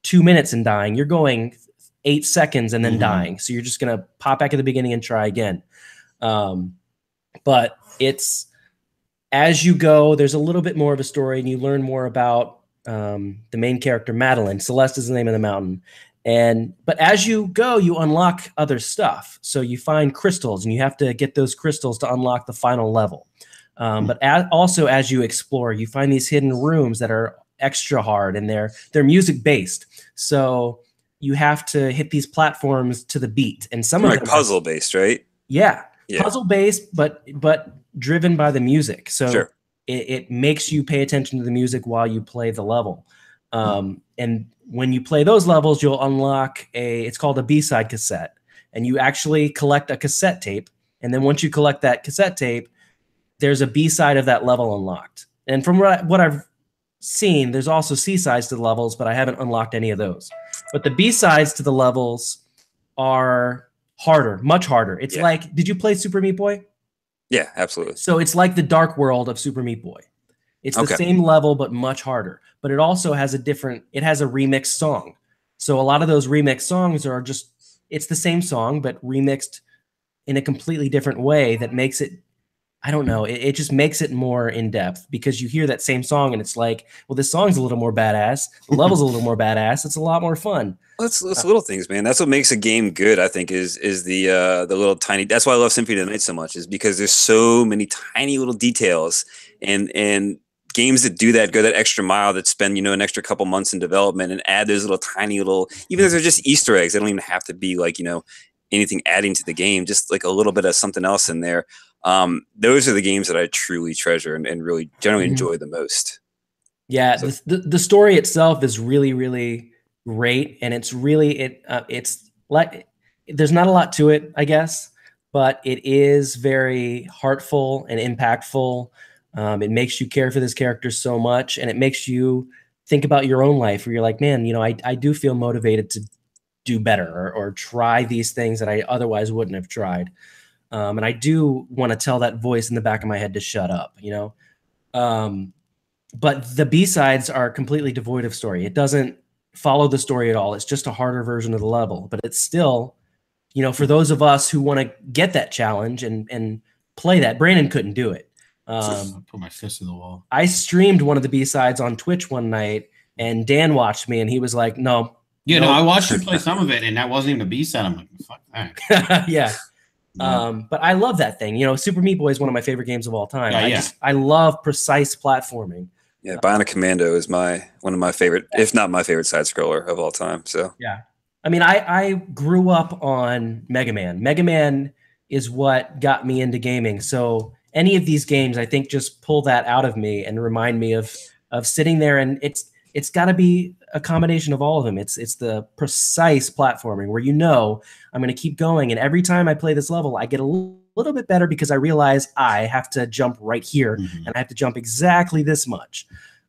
2 minutes and dying. You're going 8 seconds and then dying. So you're just going to pop back at the beginning and try again. But it's, as you go, there's a little bit more of a story, and you learn more about the main character, Madeline. Celeste is the name of the mountain. But as you go, you unlock other stuff. So you find crystals, and you have to get those crystals to unlock the final level. But also as you explore, you find these hidden rooms that are extra hard, and they're music based. So you have to hit these platforms to the beat, and some of them puzzle based, right? Yeah, puzzle based, but driven by the music. So it makes you pay attention to the music while you play the level. And when you play those levels, you'll unlock it's called a B-side cassette, and you actually collect a cassette tape. And then once you collect that cassette tape, there's a B-side of that level unlocked. And from what I've seen, there's also C-sides to the levels, but I haven't unlocked any of those. But the B-sides to the levels are harder, much harder. It's like, did you play Super Meat Boy? Yeah, absolutely. So it's like the Dark World of Super Meat Boy. It's the same level, but much harder. But it also has it has a remixed song. So a lot of those remixed songs are it's the same song, but remixed in a completely different way that makes it, I don't know, it just makes it more in-depth, because you hear that same song and it's like, well, this song's a little more badass. The level's a little more badass. It's a lot more fun. That's little things, man. That's what makes a game good, I think, is the little tiny. That's why I love Symphony of the Night so much, is because there's so many tiny little details, and games that do that, go that extra mile, that spend an extra couple months in development and add those little tiny little, even if they're just Easter eggs, they don't even have to be like anything adding to the game, just like a little bit of something else in there. Those are the games that I truly treasure and really generally enjoy the most. Yeah, so the story itself is really, really great, and it's really it's like, there's not a lot to it, I guess. but it is very heartful and impactful. It makes you care for this character so much, and it makes you think about your own life where you're like, man, I do feel motivated to do better or try these things that I otherwise wouldn't have tried. And I do want to tell that voice in the back of my head to shut up, but the B-sides are completely devoid of story. It doesn't follow the story at all. It's just a harder version of the level, but it's still, for those of us who want to get that challenge and play that. Brandon couldn't do it. I put my fist in the wall. I streamed one of the B-sides on Twitch one night, and Dan watched me, and he was like, no. No, I watched you play some of it, and that wasn't even a B-side. I'm like, fuck that. Yeah. But I love that thing. Super Meat Boy is one of my favorite games of all time. Yeah, I love precise platforming. Yeah, Bionic Commando is one of my favorite, if not my favorite side scroller of all time. So yeah. I mean, I grew up on Mega Man. Mega Man is what got me into gaming. So any of these games, I think, just pull that out of me and remind me of sitting there. And it's got to be a combination of all of them. It's the precise platforming where I'm going to keep going, and every time I play this level, I get a little bit better because I realize I have to jump right here, and I have to jump exactly this much.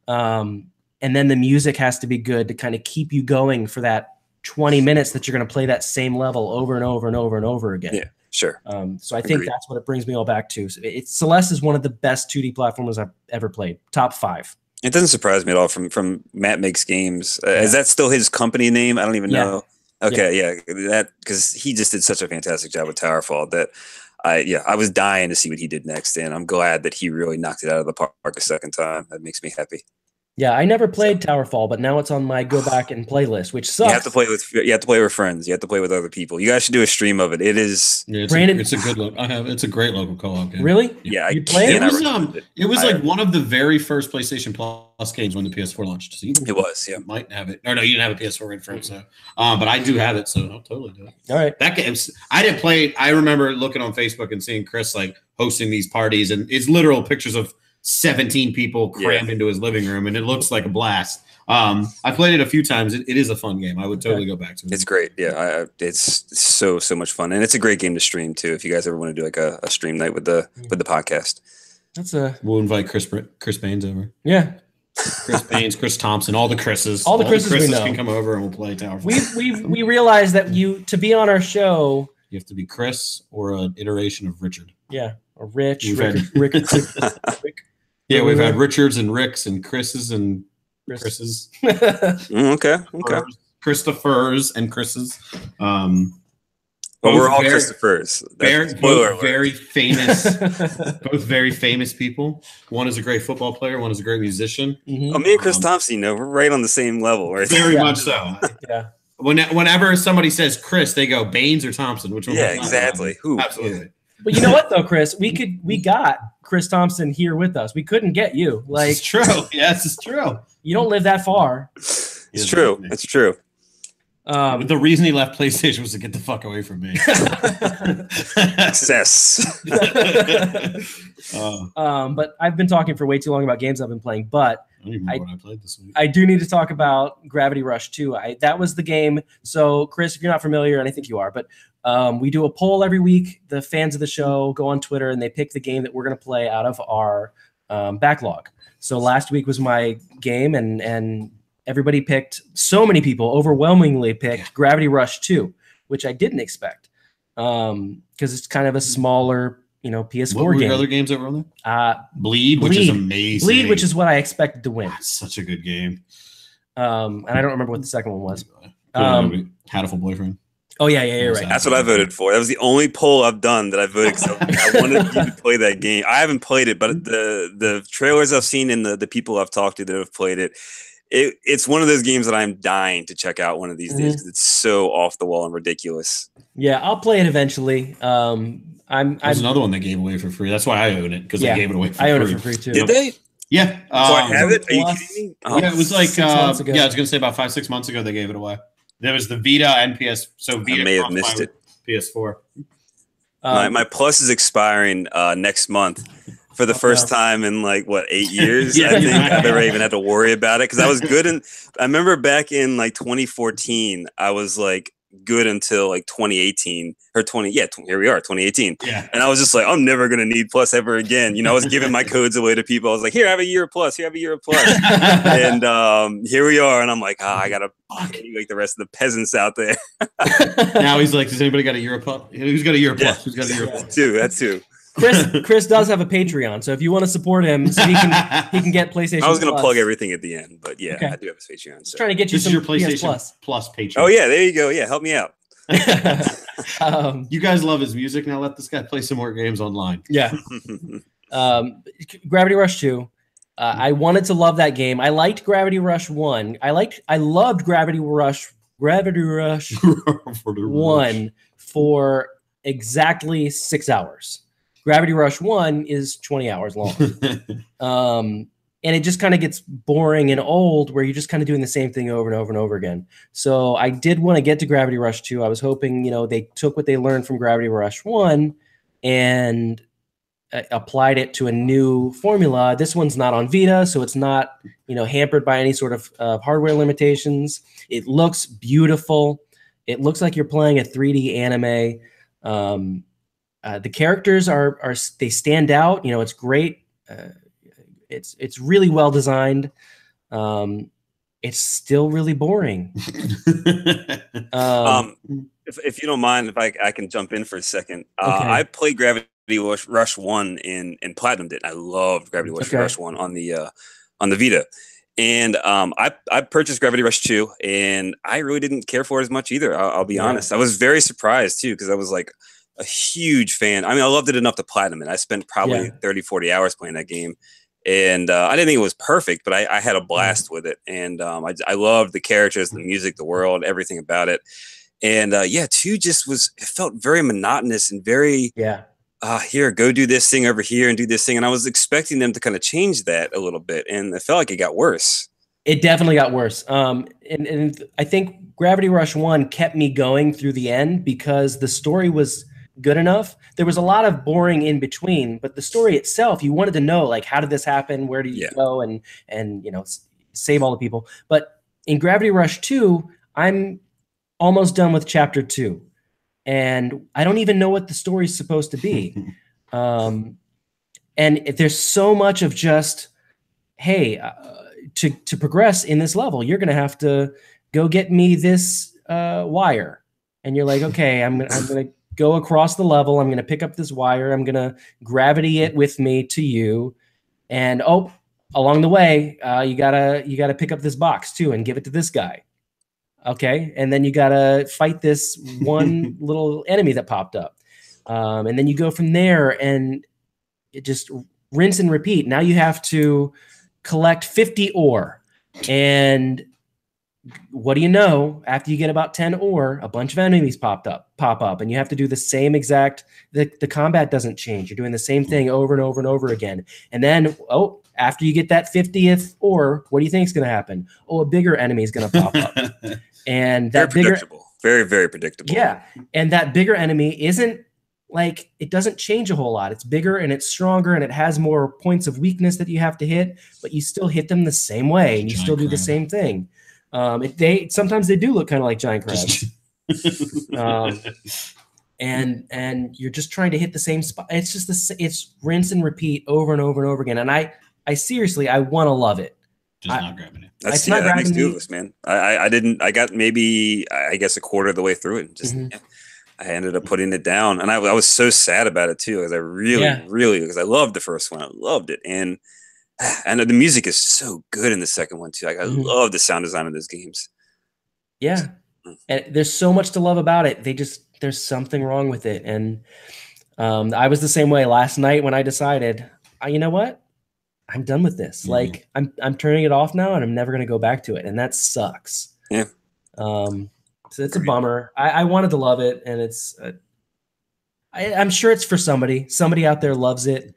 And then the music has to be good to kind of keep you going for that 20 minutes that you're going to play that same level over and over and over and over again. Yeah, sure. So I think that's what it brings me all back to. Celeste is one of the best 2D platformers I've ever played. Top 5. It doesn't surprise me at all from Matt Makes Games. Is that still his company name? I don't even know. Okay, yeah, that because he just did such a fantastic job with Towerfall that I was dying to see what he did next, and I'm glad that he really knocked it out of the park a second time. That makes me happy. Yeah, I never played Towerfall, but now it's on my go back and playlist, which sucks. You have to play with friends. You have to play with other people. You guys should do a stream of it. It is. Yeah, Brandon, it's a good look. It's a great local co-op game. Really? Yeah, you play it? It was like one of the very first PlayStation Plus games when the PS4 launched. So it was. Yeah, you might have it. Or no, you didn't have a PS4 in front. So, but I do have it, so I'll totally do it. All right. That game, I didn't play it. I remember looking on Facebook and seeing Chris like hosting these parties, and it's literal pictures of 17 people crammed into his living room, and it looks like a blast. I played it a few times. It is a fun game. I would totally go back to it. It's great. Yeah, it's so much fun, and it's a great game to stream too. If you guys ever want to do like a stream night with the podcast, we'll invite Chris Baines over. Yeah, Chris Baines, Chris Thompson, all the Chris's we know can come over and we'll play Tower. We realized that to be on our show, you have to be Chris or an iteration of Richard. Yeah, or Rick. Yeah, we've had Richards and Ricks and Chris's and Chris's. Okay. Christophers and Chris's. Well, we're all Christophers. Both very famous. Both very famous people. One is a great football player. One is a great musician. Mm-hmm. Oh, me and Chris Thompson, we're right on the same level, right? Very much so. Yeah. Whenever somebody says Chris, they go Baines or Thompson. Which one? Yeah, exactly. Who? Absolutely. But you know what though, Chris? We got Chris Thompson here with us. We couldn't get you. Like, it's true. Yes, it's true. You don't live that far. It's true. It's true. The reason he left PlayStation was to get the fuck away from me. Success. But I've been talking for way too long about games I've been playing. But I don't even know what I played this week. I do need to talk about Gravity Rush 2. That was the game. So, Chris, if you're not familiar, and I think you are, but we do a poll every week. The fans of the show go on Twitter and they pick the game that we're going to play out of our backlog. So last week was my game, and everybody picked. So many people overwhelmingly picked Gravity Rush 2, which I didn't expect because it's kind of a smaller, PS4 what were game. What other games that were on there? Bleed, which is amazing. Bleed, which is what I expected to win. That's such a good game. And I don't remember what the second one was. Hatful Boyfriend. Oh yeah, you're right. That's what I voted for. That was the only poll I've done that I voted. So I wanted you to play that game. I haven't played it, but the trailers I've seen and the people I've talked to that have played it, it's one of those games that I'm dying to check out one of these days because it's so off the wall and ridiculous. Yeah, I'll play it eventually. There's another one they gave away for free. That's why I own it because they gave it away for free. I own it for free too. Did they? Yeah. So I have it? Are you kidding me? Yeah, it was like 6 months ago. I was going to say about 5-6 months ago they gave it away. There was the Vita and PS. So Vita I may have missed it. PS4. My Plus is expiring next month for the first time in 8 years. I think I've never even had to worry about it because I was good. And I remember back in 2014, I was good until like 2018 or 20. Yeah, here we are, 2018. Yeah. And I was just like, I'm never gonna need Plus ever again. You know, I was giving my codes away to people. I was like, here, have a year of Plus. Here, have a year of Plus. And here we are. And I'm like, I gotta be like the rest of the peasants out there. Now he's like, does anybody got a year of Plus? Who's got a year of Plus? Who's got a year of Plus? That's two. Chris does have a Patreon, so if you want to support him, so he can get PlayStation. I was going to Plus. plug everything at the end, but yeah, Okay. I do have a Patreon. Just trying to get you This some is your PlayStation PS Plus Patreon. Oh yeah, there you go. Yeah, help me out. You guys love his music. Now let this guy play some more games online. Yeah. Gravity Rush 2. I wanted to love that game. I liked Gravity Rush 1. I loved Gravity Rush 1 for exactly 6 hours. Gravity Rush 1 is 20 hours long. And it just kind of gets boring and old where you're just kind of doing the same thing over and over and over again. So I did want to get to Gravity Rush 2. I was hoping, they took what they learned from Gravity Rush 1 and applied it to a new formula. This one's not on Vita, so it's not, hampered by any sort of hardware limitations. It looks beautiful. It looks like you're playing a 3D anime. The characters they stand out. It's great. It's really well designed. It's still really boring. If you don't mind, if I can jump in for a second, Okay. I played Gravity Rush 1 and platinumed it. I loved Gravity Rush 1 on the Vita. And I purchased Gravity Rush 2, and I really didn't care for it as much either. I'll be honest. I was very surprised too, because I was like a huge fan. I mean, I loved it enough to platinum it. I spent probably 30, 40 hours playing that game. And I didn't think it was perfect, but I had a blast with it. And I loved the characters, the music, the world, everything about it. And 2 just it felt very monotonous and very, here, go do this thing over here and do this thing. And I was expecting them to kind of change that a little bit. And it felt like it got worse. It definitely got worse. And I think Gravity Rush 1 kept me going through the end because the story was good enough. There was a lot of boring in between, but the story itself, you wanted to know, like, how did this happen? Where do you go and save all the people? But in Gravity Rush 2, I'm almost done with chapter 2, and I don't even know what the story is supposed to be. And there's so much of just, hey, to progress in this level, you're going to have to go get me this wire. And you're like, okay, I'm going to go across the level. I'm going to pick up this wire. I'm going to gravity it with me to you. And along the way, you gotta pick up this box too and give it to this guy. Okay. And then you gotta fight this one little enemy that popped up. And then you go from there and it just rinse and repeat. Now you have to collect 50 ore. And what do you know? After you get about 10 ore, a bunch of enemies pop up, and you have to do the same exact. The combat doesn't change. You're doing the same thing over and over and over again. And then, after you get that 50th ore, what do you think is going to happen? A bigger enemy is going to pop up, and that very predictable, very, very predictable. Yeah, and that bigger enemy isn't like, it doesn't change a whole lot. It's bigger and it's stronger and it has more points of weakness that you have to hit, but you still hit them the same way and you still do the same thing. Sometimes they do look kind of like giant crabs. And you're just trying to hit the same spot. It's just it's rinse and repeat over and over and over again. And I seriously, I want to love it. Just not grabbing it. That makes two of us, man. I got maybe, I guess, a quarter of the way through it. And just I ended up putting it down, and I was so sad about it too, because I really, because I loved the first one. I loved it, and the music is so good in the second one too. Like, I love the sound design of those games. Yeah, and there's so much to love about it. There's something wrong with it, and I was the same way last night when I decided, you know what, I'm done with this. Like, I'm turning it off now, and I'm never going to go back to it, and that sucks. Yeah. So it's a bummer. I wanted to love it, and it's. I'm sure it's for somebody. Somebody out there loves it,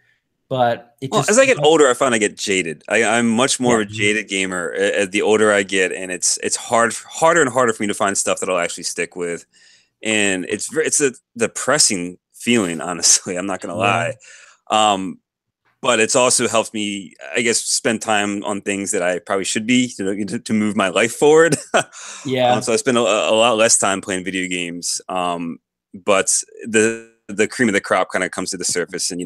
but as I get older, I find I get jaded. I'm much more of a jaded gamer as the older I get, and it's harder and harder for me to find stuff that I'll actually stick with, and it's a depressing feeling. Honestly, I'm not gonna lie. but it's also helped me, I guess, spend time on things that I probably should be, to move my life forward. Yeah. So I spend a lot less time playing video games. But the cream of the crop kind of comes to the surface, and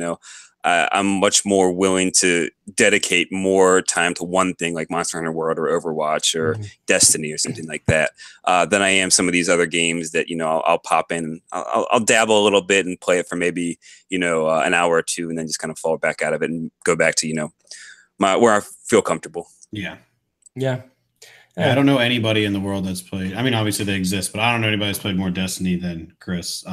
I'm much more willing to dedicate more time to one thing like Monster Hunter World or Overwatch or Destiny or something like that than I am some of these other games that I'll pop in and I'll dabble a little bit and play it for maybe an hour or two and then just kind of fall back out of it and go back to where I feel comfortable. Yeah. I don't know anybody in the world that's played. I mean, obviously they exist, but I don't know anybody that's played more Destiny than Chris.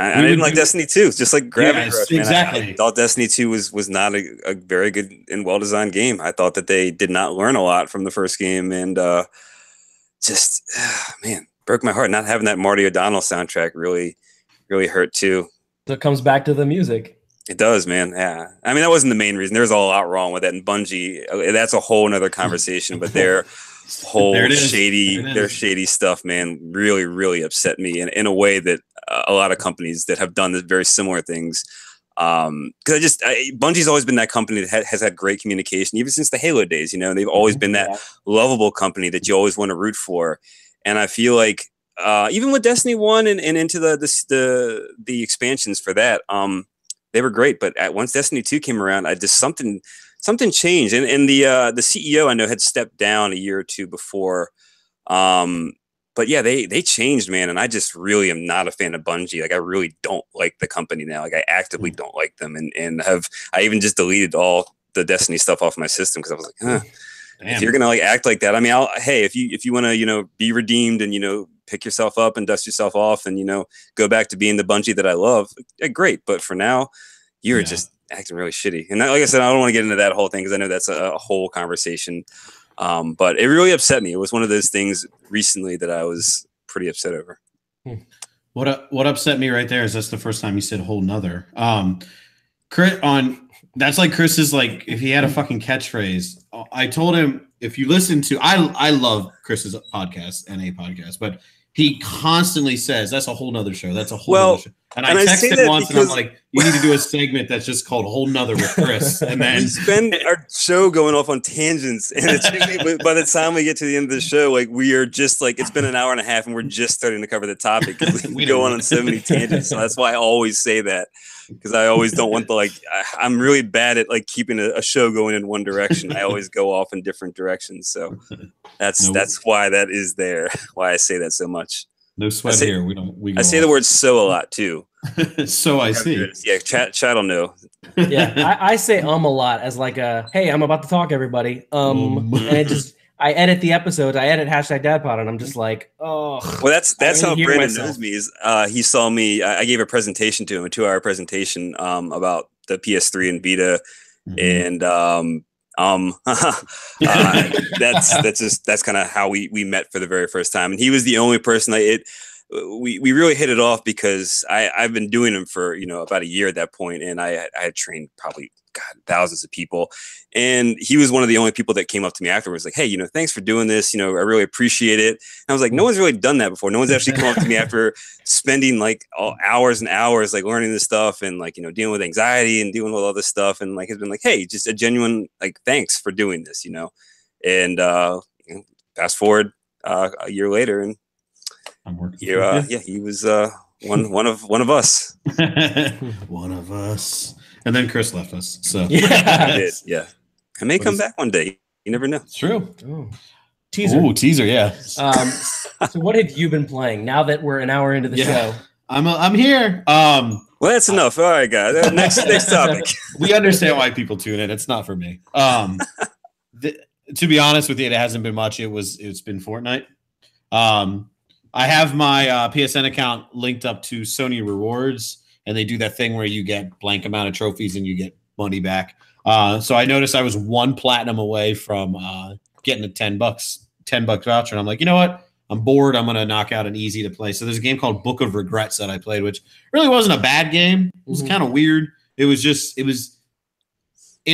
I didn't like Destiny 2, just like Gravity Rush. Man. Exactly. I thought Destiny 2 was not a very good and well-designed game. I thought that they did not learn a lot from the first game, and broke my heart. Not having that Marty O'Donnell soundtrack really hurt too. So it comes back to the music. It does, man. Yeah. I mean, that wasn't the main reason. There's a lot wrong with that. And Bungie, that's a whole nother conversation, but their whole shady stuff, man, really, really upset me in a way that a lot of companies that have done this very similar things. Because Bungie's always been that company that has had great communication, even since the Halo days. They've always been that lovable company that you always want to root for. And I feel like even with Destiny 1 and into the expansions for that, they were great. But once Destiny 2 came around, I just something changed. And the CEO I know had stepped down a year or two before. But yeah, they changed, man. And I just really am not a fan of Bungie. Like, I really don't like the company now. Like, I actively don't like them. And I even just deleted all the Destiny stuff off my system because I was like, if you're gonna act like that, I mean, if you want to be redeemed and pick yourself up and dust yourself off and go back to being the Bungie that I love, great. But for now, you're just acting really shitty. And like I said, I don't want to get into that whole thing because I know that's a whole conversation. But it really upset me. It was one of those things recently that I was pretty upset over. What upset me right there is that's the first time you said whole nother. That's like Chris's, if he had a fucking catchphrase. I told him, if you listen to, I love Chris's podcast, NA podcast, but he constantly says that's a whole nother show. That's a whole nother show. And I texted him once and I'm like, you need to do a segment that's just called Whole Nother with Chris. And then we spend our show going off on tangents. And by the time we get to the end of the show, we are just it's been an hour and a half and we're just starting to cover the topic. We go on so many tangents. So that's why I always say that. Because I always don't want I'm really bad at keeping a show going in one direction. I always go off in different directions. So that's why that is there. Why I say that so much. No sweat here. I say the word "so" a lot too. So I see. Yeah, chat'll know. Yeah, I say a lot as hey, I'm about to talk, everybody. And I edit the episodes. I edit #DadPod, and I'm just like, oh. Well, that's how Brandon knows me. Is he saw me? I gave a presentation to him, a 2-hour presentation about the PS3 and Vita, and that's kind of how we met for the very first time. And he was the only person we really hit it off because I've been doing them for about a year at that point, and I had trained probably thousands of people, and he was one of the only people that came up to me afterwards like, hey, thanks for doing this, I really appreciate it. And I was like, no one's really done that before. No one's actually come up to me after spending hours and hours learning this stuff and dealing with anxiety and dealing with all this stuff, and has been like, hey, just a genuine thanks for doing this, and fast forward a year later, and I'm working he was one of us. One of us. And then Chris left us. So yeah. I may come back one day. You never know. It's true. Oh. Teaser. Ooh, teaser, yeah. So what have you been playing now that we're an hour into the show? I'm here. Well, that's enough. All right, guys. Next topic. We understand why people tune in. It's not for me. To be honest with you, it hasn't been much. It's been Fortnite. I have my PSN account linked up to Sony Rewards, and they do that thing where you get blank amount of trophies and you get money back. So I noticed I was 1 platinum away from getting a $10 voucher. And I'm like, you know what? I'm bored. I'm going to knock out an easy to play. So there's a game called Book of Regrets that I played, which really wasn't a bad game. It was kind of weird. It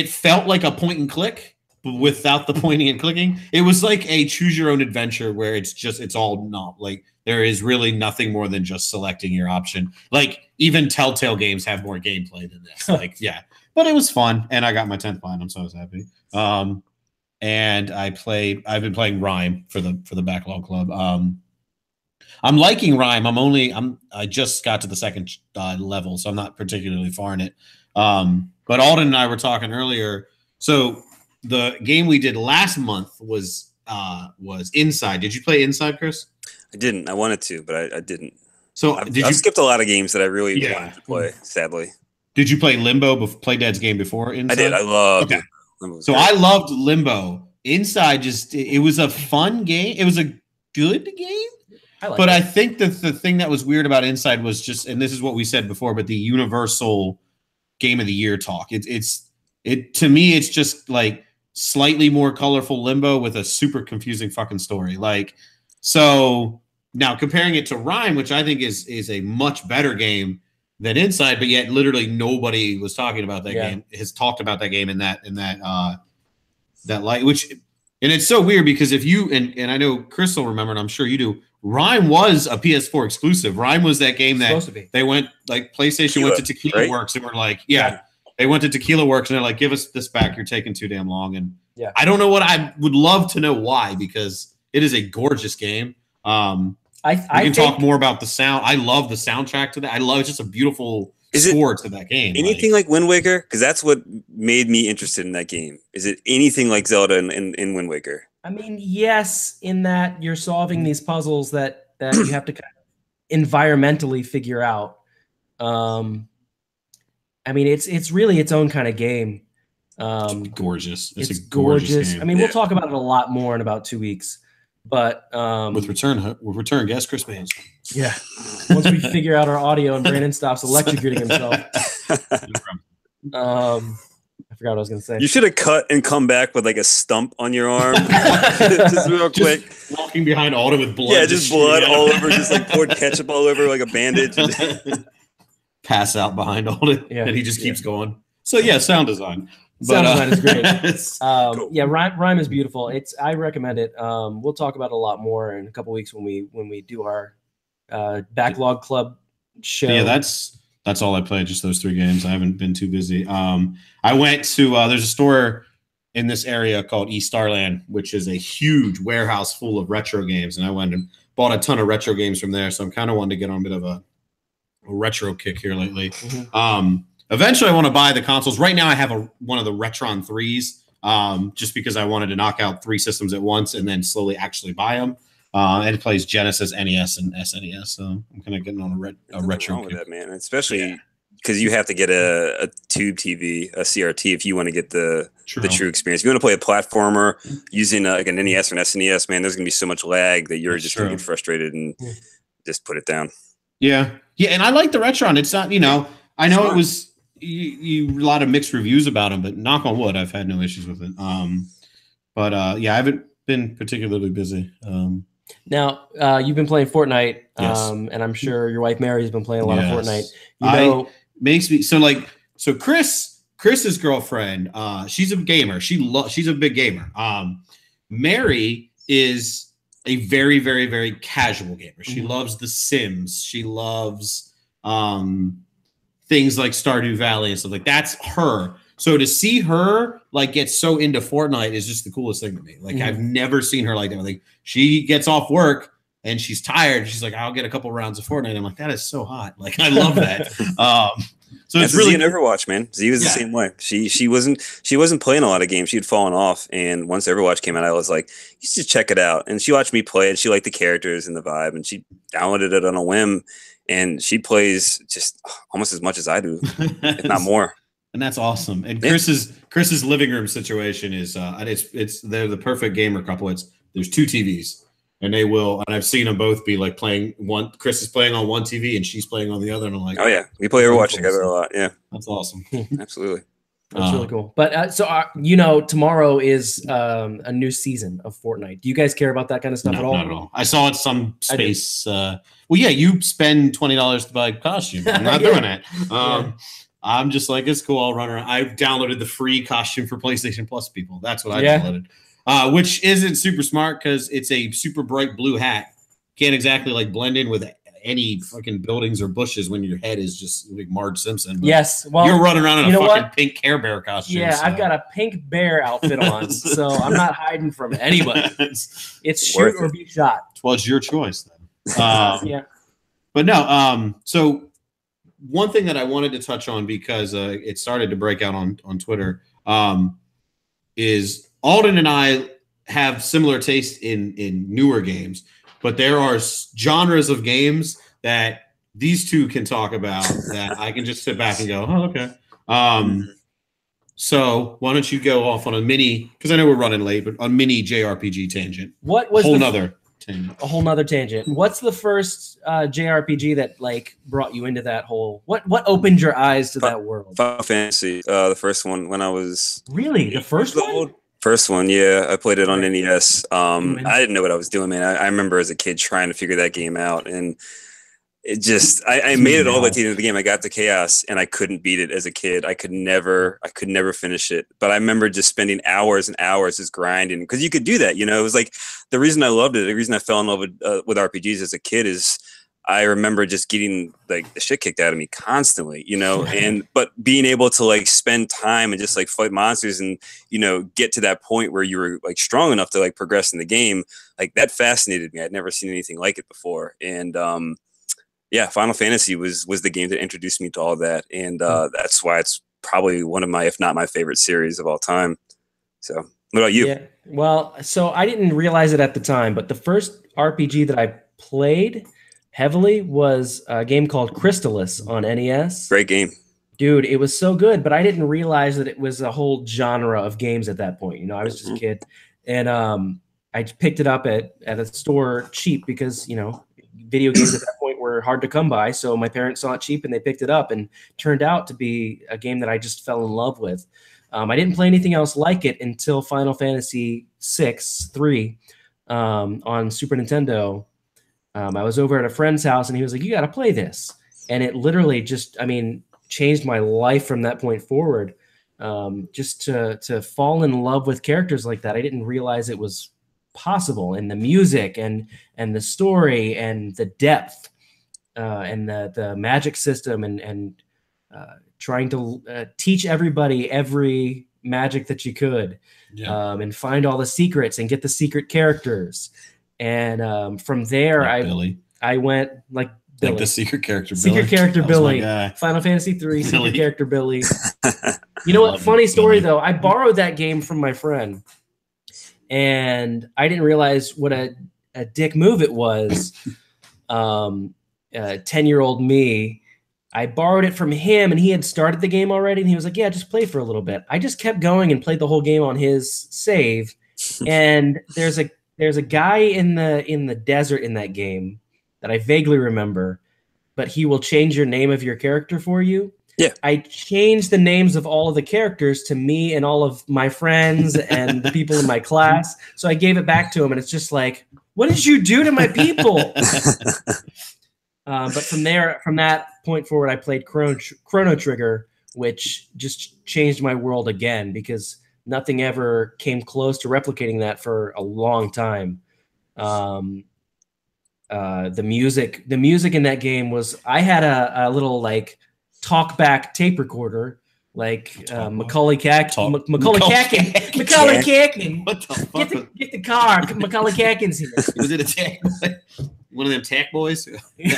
felt like a point and click, but without the pointing and clicking. It was like a choose your own adventure where it's all not there is really nothing more than just selecting your option. Even Telltale games have more gameplay than this. but it was fun, and I got my 10th platinum, so I was happy. And I've been playing Rime for the backlog club. I'm liking Rime. I just got to the second level, so I'm not particularly far in it. But Alden and I were talking earlier. So the game we did last month was Inside. Did you play Inside, Chris? I didn't. I wanted to, but I didn't. So I've skipped a lot of games that I really wanted to play, sadly. Did you play Limbo, Play Dead's game before Inside? I did. I loved it. So I loved Limbo. Inside it was a fun game. It was a good game. I think that the thing that was weird about Inside was just, and this is what we said before, but the universal game of the year talk. To me, it's just like slightly more colorful Limbo with a super confusing fucking story. Like, so now comparing it to Rime, which I think is a much better game than Inside, but yet literally nobody was talking about that game, has talked about that game in that light, which, and it's so weird because if you, and I know Chris will remember, and I'm sure you do, Rime was a PS4 exclusive. Rime was that game that they went, like PlayStation went to Tequila Works and were like, they went to Tequila Works and they're like, give us this back. You're taking too damn long. And I don't know I would love to know why, because it is a gorgeous game. I can talk more about the sound. I love the soundtrack to that. I love, it's just a beautiful score to that game. Anything like Wind Waker? Because that's what made me interested in that game. Is it anything like Zelda in Wind Waker? I mean, yes, in that you're solving these puzzles that you have to kind of environmentally figure out. I mean, it's really its own kind of game. It's gorgeous. It's a gorgeous game. I mean, we'll talk about it a lot more in about 2 weeks. But with return guest Chris Baines. Yeah. Once we figure out our audio and Brandon stops electrocuting himself. I forgot what I was gonna say. You should have cut and come back with like a stump on your arm. Just real quick. Just walking behind Alden with blood. Yeah, just blood all over, just like poured ketchup all over like a bandage. Pass out behind Alden. Yeah. And he just keeps going. So yeah, sound design. Sound design is great. Cool. Yeah, Rime is beautiful. I recommend it. We'll talk about it a lot more in a couple weeks when we do our backlog club show. Yeah, that's all I played. Just those 3 games. I haven't been too busy. I went to there's a store in this area called East Starland, which is a huge warehouse full of retro games, and I went and bought a ton of retro games from there. So I'm kind of wanting to get on a bit of a retro kick here lately. Mm-hmm. Eventually, I want to buy the consoles. Right now, I have one of the Retron 3s, just because I wanted to knock out 3 systems at once and then slowly actually buy them. And it plays Genesis, NES, and SNES. So I'm kind of getting on a retro kick. With that, man. Especially because you have to get a tube TV, a CRT, if you want to get the true experience. If you want to play a platformer using like an NES or an SNES, man, there's going to be so much lag that you're just going to get frustrated and just put it down. Yeah. Yeah, and I like the Retron. It's not, I know it was a lot of mixed reviews about them, but knock on wood, I've had no issues with it. I haven't been particularly busy. Now, you've been playing Fortnite, and I'm sure your wife Mary's been playing a lot of Fortnite. Makes me so Chris's girlfriend, she's a gamer. She's a big gamer. Mary is a very, very, very casual gamer. She loves The Sims. She loves things like Stardew Valley and stuff like that's her. So to see her like get so into Fortnite is just the coolest thing to me. Like I've never seen her like that. Like she gets off work and she's tired. She's like, I'll get a couple rounds of Fortnite. I'm like, that is so hot. Like I love that. So it's really Overwatch, man. Z was the same way. She wasn't playing a lot of games. She had fallen off, and once Overwatch came out, I was like, you should check it out. And she watched me play it. She liked the characters and the vibe, and she downloaded it on a whim. And she plays just almost as much as I do, if not more. And that's awesome. And Chris's living room situation is they're the perfect gamer couple. There's 2 TVs, and I've seen them both be like playing one. Chris is playing on one TV and she's playing on the other. And I'm like, oh yeah, we play Overwatch together a lot. Yeah, that's awesome. Absolutely. That's really cool. But tomorrow is a new season of Fortnite. Do you guys care about that kind of stuff at all? Not at all. I saw it some space. Well, yeah, you spend $20 to buy a costume. I'm not doing it. I'm just like, it's cool. I'll run around. I've downloaded the free costume for PlayStation Plus people. That's what I downloaded, which isn't super smart because it's a super bright blue hat. Can't exactly like blend in with any fucking buildings or bushes when your head is just like Marge Simpson. But Yes, well, you're running around in you a know fucking what? pink Care Bear costume. Yeah, so. I've got a pink bear outfit on, so I'm not hiding from anybody. It's shoot Worth or it. be shot. Well, it's your choice then. Yeah. But no, so one thing that I wanted to touch on because it started to break out on Twitter is Alden and I have similar taste in newer games, but there are genres of games that these two can talk about that I can just sit back and go, oh, okay. So why don't you go off on a mini, because I know we're running late, but a mini JRPG tangent. What was whole nother tangent. A whole nother tangent. What's the first JRPG that like brought you into that whole? What opened your eyes to that world? Final Fantasy, the first one when I was Really the first one. First one, yeah, I played it on NES. I didn't know what I was doing, man. I remember as a kid trying to figure that game out, and it just I made it all the way to the end of the game. I got to Chaos, and I couldn't beat it as a kid. I could never finish it. But I remember just spending hours and hours just grinding because you could do that. You know, it was like the reason I loved it. The reason I fell in love with RPGs as a kid is I remember just getting like the shit kicked out of me constantly, you know, but being able to like spend time and just like fight monsters and, you know, get to that point where you were like strong enough to like progress in the game, like that fascinated me. I'd never seen anything like it before. And yeah, Final Fantasy was the game that introduced me to all that. And that's why it's probably one of my, if not my favorite series of all time. So what about you? Yeah. Well, so I didn't realize it at the time, but the first RPG that I played heavily was a game called Crystalis on NES. Great game. Dude, it was so good, but I didn't realize that it was a whole genre of games at that point. You know, I was just a kid. And I picked it up at a store cheap because, you know, video games at that point were hard to come by. So my parents saw it cheap and they picked it up and turned out to be a game that I just fell in love with. I didn't play anything else like it until Final Fantasy 3 on Super Nintendo. I was over at a friend's house and he was like, you got to play this. And it literally just, I mean, changed my life from that point forward. Just to fall in love with characters like that. I didn't realize it was possible, and the music and the story and the depth and the magic system and trying to teach everybody every magic that you could and find all the secrets and get the secret characters. And from there, like I went like Billy. Like the secret character, Secret character Billy. Final Fantasy 3, secret character Billy. You know what? Funny story though. I borrowed that game from my friend, and I didn't realize what a dick move it was. 10-year-old me. I borrowed it from him, and he had started the game already, and he was like, "Yeah, just play for a little bit." I just kept going and played the whole game on his save. And there's a guy in the desert in that game that I vaguely remember, but he will change your name of your character for you. Yeah. I changed the names of all of the characters to me and all of my friends and the people in my class. So I gave it back to him, and it's just like, what did you do to my people? But from that point forward, I played Chrono Trigger, which just changed my world again, because nothing ever came close to replicating that for a long time. The music in that game was, I had a little like talk back tape recorder, like Macaulay Culkin. What the fuck? Get the car. Macaulay Culkin's here. Was it a tech boy? One of them tech boys? Yeah.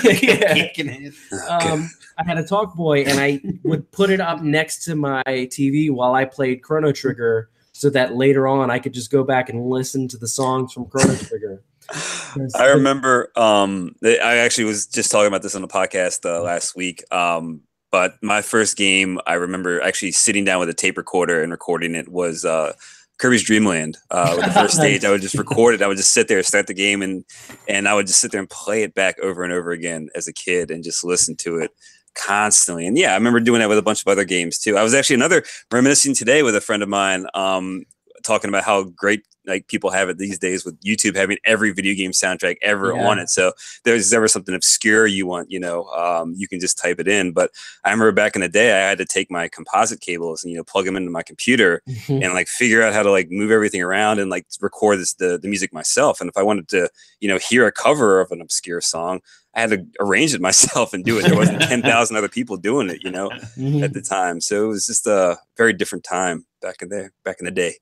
I had a talk boy, and I would put it up next to my TV while I played Chrono Trigger, so that later on I could just go back and listen to the songs from Chrono Trigger. I remember I actually was just talking about this on the podcast last week. But my first game, I remember actually sitting down with a tape recorder and recording it, was Kirby's Dream Land. With the first stage, I would just record it. I would just sit there, start the game, and I would just sit there and play it back over and over again as a kid and just listen to it constantly. And yeah, I remember doing that with a bunch of other games too. I was actually reminiscing today with a friend of mine, talking about how great like people have it these days with YouTube having every video game soundtrack ever on it. So there's ever something obscure you want, you can just type it in. But I remember back in the day, I had to take my composite cables and, plug them into my computer and like figure out how to like move everything around and like record the music myself. And if I wanted to, hear a cover of an obscure song, I had to arrange it myself and do it. There wasn't 10,000 other people doing it, at the time. So it was just a very different time back in the day.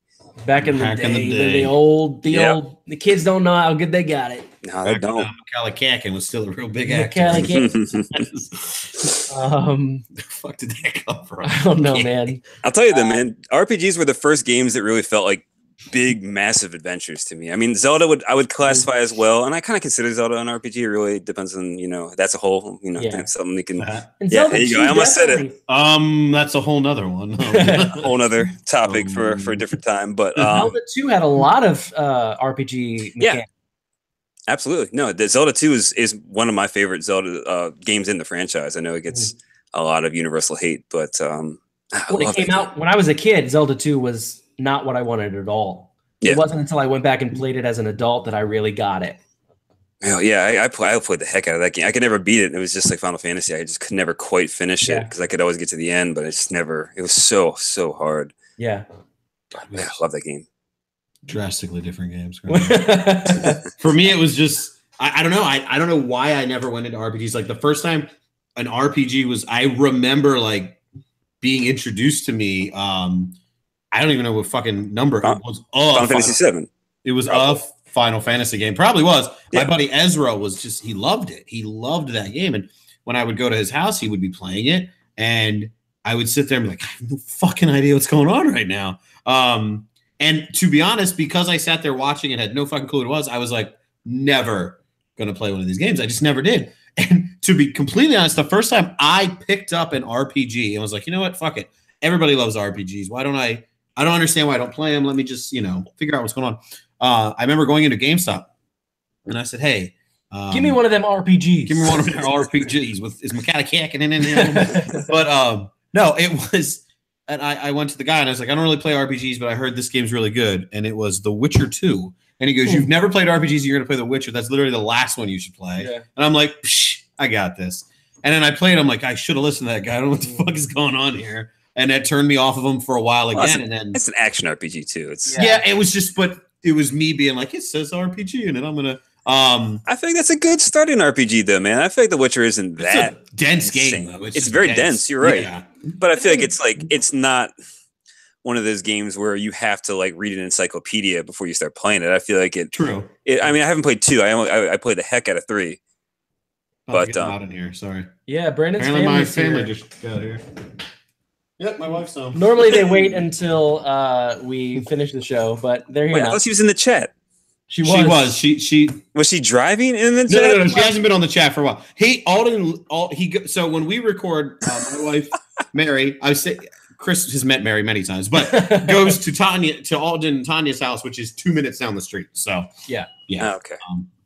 Back in the day, the kids don't know how good they got it. No, they don't. McCulloch was still a real big actor. The fuck did that come from? I don't know, man. I'll tell you though, man. RPGs were the first games that really felt like big, massive adventures to me. I mean, Zelda I would classify as well, and I kind of consider Zelda an RPG. It really depends on that's a whole something you can. There you go. I almost said it. That's a whole nother one. A whole nother topic for a different time. But Zelda 2 had a lot of RPG mechanics. Yeah, absolutely. No, the Zelda 2 is one of my favorite Zelda games in the franchise. I know it gets a lot of universal hate, but when it came out when I was a kid, Zelda 2 was not what I wanted at all. Yeah. It wasn't until I went back and played it as an adult that I really got it. Oh, yeah, I played the heck out of that game. I could never beat it. It was just like Final Fantasy. I just could never quite finish it because I could always get to the end, but it was so hard. Yeah. Man, I love that game. Drastically different games. For me, it was just, I don't know. I don't know why I never went into RPGs. Like the first time an RPG was, I remember like being introduced to me, I don't even know what fucking number it was. Final Fantasy VII. It was a Final Fantasy game. Probably was. Yeah. My buddy Ezra was he loved it. He loved that game. And when I would go to his house, he would be playing it. And I would sit there and be like, I have no fucking idea what's going on right now. And to be honest, because I sat there watching and had no fucking clue what it was, I was like, never going to play one of these games. I just never did. And to be completely honest, the first time I picked up an RPG and was like, you know what? Fuck it. Everybody loves RPGs. Why don't I don't understand why I don't play them. Let me just, figure out what's going on. I remember going into GameStop and I said, hey, give me one of them RPGs. Give me one of them RPGs with is mechanic hacking in it. But no, it was, and I went to the guy and I was like, I don't really play RPGs, but I heard this game's really good. And it was The Witcher 2. And he goes, you've never played RPGs, you're going to play The Witcher. That's literally the last one you should play. Yeah. And I'm like, I got this. And then I played, I'm like, I should have listened to that guy. I don't know what the fuck is going on here. And that turned me off of him for a while again. And then it's an action RPG too. It's it was just, but it was me being like, it says RPG in it. I'm gonna. I think that's a good starting RPG though, man. I feel like The Witcher isn't that dense game. Though. It's very dense. You're right. Yeah. But I feel like it's not one of those games where you have to like read an encyclopedia before you start playing it. I feel like it. True. I mean, I haven't played 2. I played the heck out of 3. But out in here. Sorry. Yeah, Brandon's my family just got here. Yep, my wife's home. Normally they wait until we finish the show, but they're here. Wait, I thought she was in the chat. She was. She was she driving in the chat? No. She hasn't been on the chat for a while. So when we record, my wife Mary, I say Chris has met Mary many times, but goes to Alden and Tanya's house, which is 2 minutes down the street. So yeah. Oh, okay.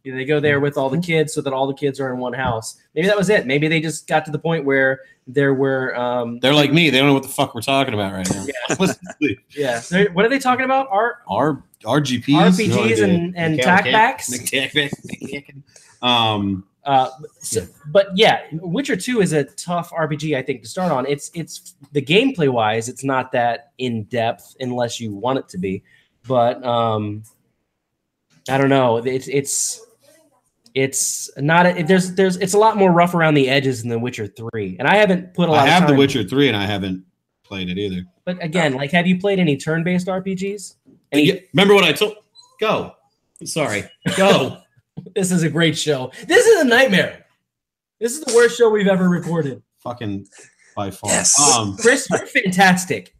They go there with all the kids so that all the kids are in one house. Maybe that was it. Maybe they just got to the point where there were. They're like me. They don't know what the fuck we're talking about right now. Yeah. What are they talking about? RGPs, RPGs, and tac packs. But yeah, Witcher 2 is a tough RPG, I think, to start on. It's the gameplay wise, it's not that in depth unless you want it to be. But I don't know. It's not. It's a lot more rough around the edges than The Witcher 3, and I haven't put a lot. I have of time. The Witcher 3, and I haven't played it either. But again, like, have you played any turn-based RPGs? Remember what I told? Go. Sorry. Go. This is a great show. This is a nightmare. This is the worst show we've ever recorded. Fucking by far. Yes. Chris, you're fantastic.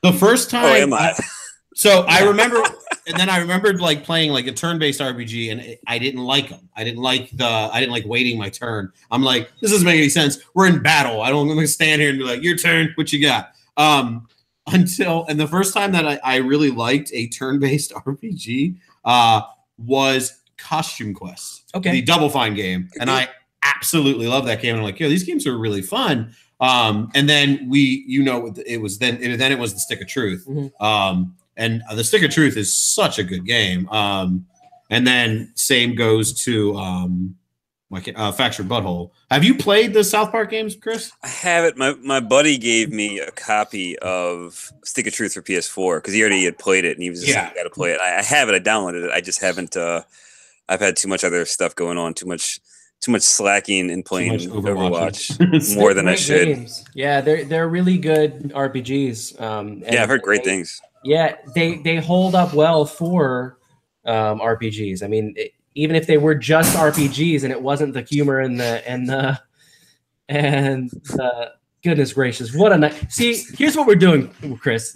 The first time. Oh, am I? So I remember, and then I remembered like playing like a turn-based RPG, and I didn't like them. I didn't like waiting my turn. I'm like, this doesn't make any sense. We're in battle. I'm gonna stand here and be like, your turn. What you got? And the first time that I really liked a turn-based RPG was Costume Quest, the Double Fine game, and I absolutely love that game. And I'm like, yo, these games are really fun. And then it was the Stick of Truth. And the Stick of Truth is such a good game. And then same goes to Fractured Butthole. Have you played the South Park games, Chris? I have it. My buddy gave me a copy of Stick of Truth for PS4 because he already had played it and he was just like, I got to play it. I have it. I downloaded it. I just haven't. I've had too much other stuff going on. Too much slacking and playing Overwatch more than I should. Games. Yeah, they're really good RPGs. I've heard great things. Yeah, they hold up well for RPGs. I mean, even if they were just RPGs and it wasn't the humor and the goodness gracious, what a night. See, here's what we're doing, Chris.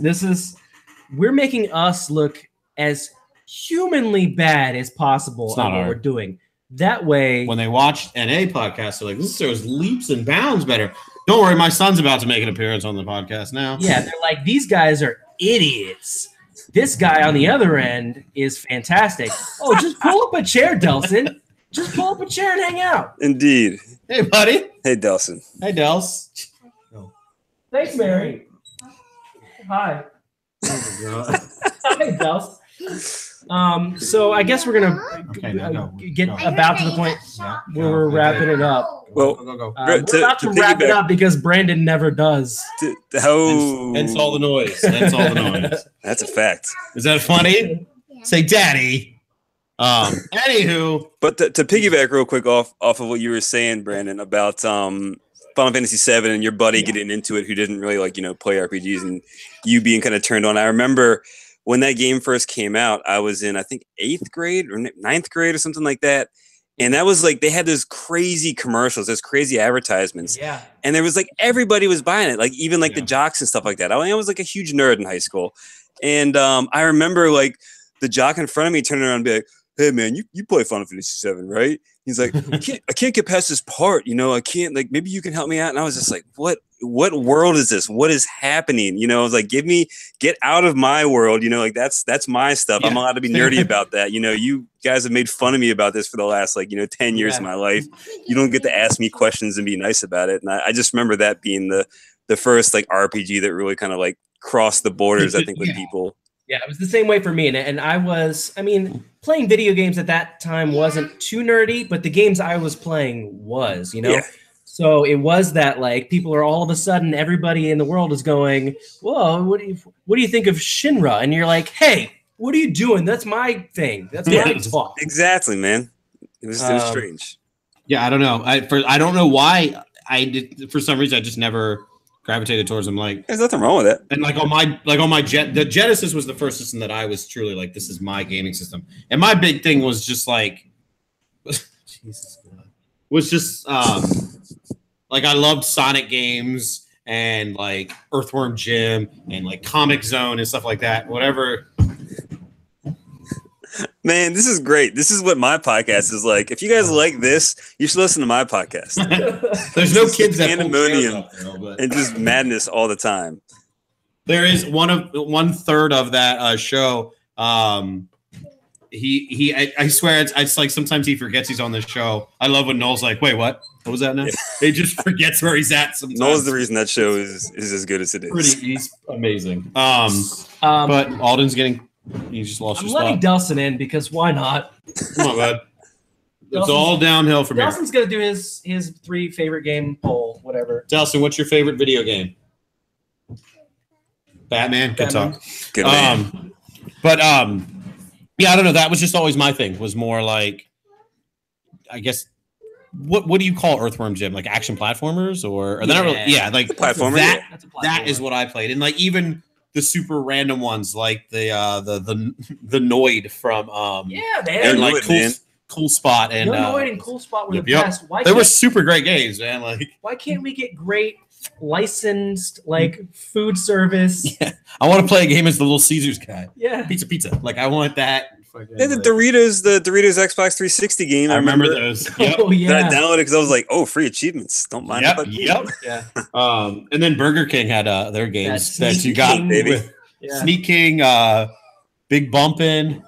We're making us look as humanly bad as possible on what we're doing. That way, when they watch NA podcast, they're like, "This shows leaps and bounds better." Don't worry, my son's about to make an appearance on the podcast now. Yeah, they're like, these guys are idiots. This guy on the other end is fantastic. Oh, just pull up a chair, Delson. Just pull up a chair and hang out. Indeed. Hey, buddy. Hey, Delson. Hey, Dels. Thanks, Mary. Hi. Hi, Dels. So I guess we're gonna get about to the point where we're wrapping it up. Well, we're about to wrap it up because Brandon never does. Hence all the noise. That's all the noise. That's a fact. Is that funny? Say, Daddy. Anywho, but to piggyback real quick off of what you were saying, Brandon, about Final Fantasy VII and your buddy getting into it who didn't really play RPGs and you being kind of turned on. I remember when that game first came out, I was in, I think, 8th grade or 9th grade or something like that. And that was like, they had those crazy commercials, those crazy advertisements. Yeah. And there was like, everybody was buying it. Like even like the jocks and stuff like that. I was like a huge nerd in high school. And I remember like the jock in front of me turning around and be like, "Hey man, you play Final Fantasy VII, right?" He's like, I can't get past this part. I can't, like, maybe you can help me out. And I was just like, what world is this? What is happening? I was like, get out of my world. Like that's my stuff. Yeah. I'm allowed to be nerdy about that. You guys have made fun of me about this for the last 10 years of my life. You don't get to ask me questions and be nice about it. And I just remember that being the first RPG that really kind of like crossed the borders, I think, with people. Yeah, it was the same way for me. And playing video games at that time wasn't too nerdy, but the games I was playing was, Yeah. So it was that like people are all of a sudden, everybody in the world is going, "Whoa, what do you think of Shinra?" And you're like, "Hey, what are you doing? That's my thing. That's my talk." Exactly, man. It was strange. Yeah, I don't know. I don't know why I did. For some reason, I just never gravitated towards them. Like, there's nothing wrong with it. And the Genesis was the first system that I was truly like, this is my gaming system. And my big thing was just like, Jesus God, was just like I loved Sonic games and like Earthworm Jim and like Comic Zone and stuff like that. Whatever. Man, this is great. This is what my podcast is like. If you guys like this, you should listen to my podcast. There's no kids that pandemonium and just madness all the time. There is one third of that show. I swear it's like sometimes he forgets he's on this show. I love when Noel's like, "Wait, what? What was that now?" He just forgets where he's at sometimes. Noel's the reason that show is as good as it is. He's amazing. But Alden's getting. You just lost your spot. I'm letting Delson in because why not? Come on, bud. It's all downhill from here. Delson's going to do his 3 favorite game poll, whatever. Delson, what's your favorite video game? Batman. Good talk. Good man. Yeah, I don't know. That was just always my thing. Was more like, I guess, what do you call Earthworm Jim? Like action platformers or they're not really, like platformer. That is what I played, and like even the super random ones like the Noid from man, like cool Spot and Noid and Cool Spot were the best. They were super great games, man. Like, why can't we get great licensed like food service? Yeah. I want to play a game as the Little Caesars guy. Yeah, pizza. Like I want that. Yeah, the Doritos Xbox 360 game. I remember those. Yep. Oh yeah. Then I downloaded because I was like, "Oh, free achievements! Don't mind." Yep. Yeah. And then Burger King had their games that you got with Sneak King, Big Bumpin'.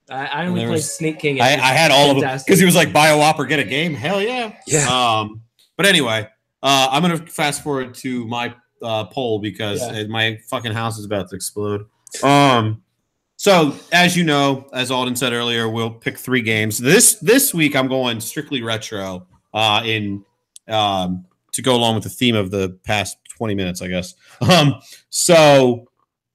I only played Sneak King. I had all of them because he was like, "Buy a Whopper, get a game." Hell yeah. Yeah. But anyway, I'm gonna fast forward to my poll because my fucking house is about to explode. So, as you know, as Alden said earlier, we'll pick 3 games. This week, I'm going strictly retro to go along with the theme of the past 20 minutes, I guess. Number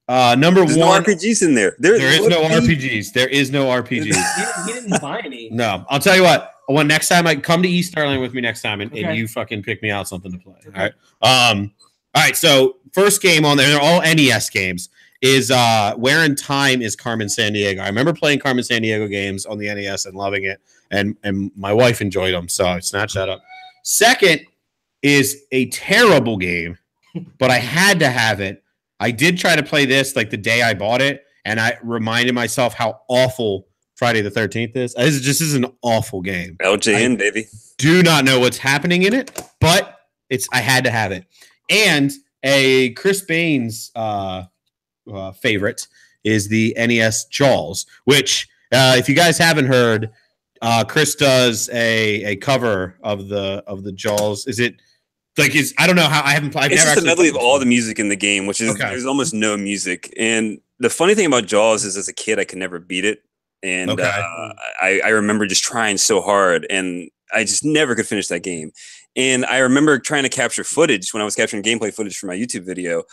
There's one, no RPGs in there. there is no RPGs. There is no RPGs. He didn't buy any. No, I'll tell you what. When next time I come to East Sterling with me next time, and Okay. you fucking pick me out something to play. Okay. All right. All right. So first game on there, they're all NES games. Is Where in Time is Carmen Sandiego. I remember playing Carmen Sandiego games on the NES and loving it, and my wife enjoyed them, so I snatched that up. Second is a terrible game, but I had to have it. I did try to play this like the day I bought it, and I reminded myself how awful Friday the 13th is. This is an awful game. LJN, baby. Do not know what's happening in it, but I had to have it. And a Chris Baines favorite is the NES Jaws, which if you guys haven't heard, Chris does a cover of the Jaws. Is it like I don't know how I haven't played. It's just a medley of all the music in the game, which is Okay. there's almost no music. And the funny thing about Jaws is, as a kid, I could never beat it, and Okay. I remember just trying so hard, and I just never could finish that game. And I remember trying to capture footage when I was capturing gameplay footage for my YouTube video,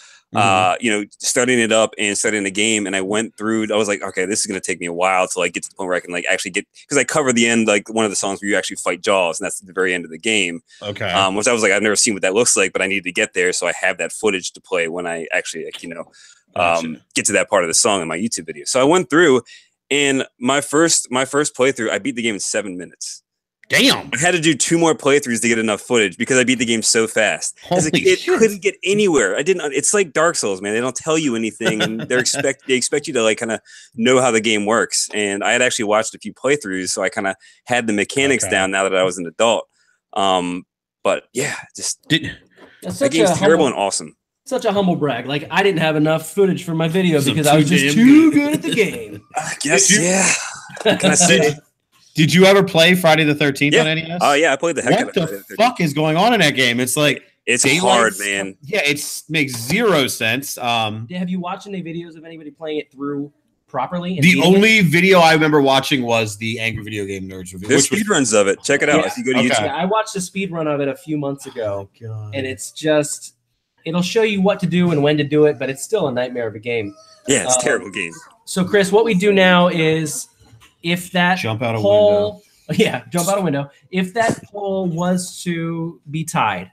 starting it up and starting the game. And I went through, I was like, okay, this is going to take me a while to like get to the point where I can like actually get, because I covered the end, like one of the songs where you actually fight Jaws, and that's at the very end of the game. Okay. Which I was like, I've never seen what that looks like, but I needed to get there. So I have that footage to play when I actually, Gotcha. get to that part of the song in my YouTube video. So I went through, and my first playthrough, I beat the game in 7 minutes. Damn. I had to do 2 more playthroughs to get enough footage because I beat the game so fast. As a Holy kid, shit. couldn't get anywhere. I didn't. It's like Dark Souls, man. They don't tell you anything, and they expect you to like kind of know how the game works. And I had actually watched a few playthroughs, so I kind of had the mechanics down now that I was an adult. But yeah, just that game's terrible and awesome. Such a humble brag. Like, I didn't have enough footage for my video So because I was too just damn too good at the game. I guess, yeah. What can I say? Did you ever play Friday the 13th Yeah. on NES? Oh yeah, I played the heck out What of the it. fuck is going on in that game? It's like It's daylight hard, stuff. man. Yeah, it makes zero sense. Have you watched any videos of anybody playing it through properly? and The beating it? only video I remember watching was the Angry Video Game Nerds review. There's speedruns of it. Check it out Yeah. if you go to Okay. YouTube. Yeah, I watched a speed run of it a few months ago, God. and it's just, it'll show you what to do and when to do it, but it's still a nightmare of a game. Yeah, it's a Um, terrible game. So, Chris, what we do now is if that Jump out a poll, jump out a window. If that poll was to be tied,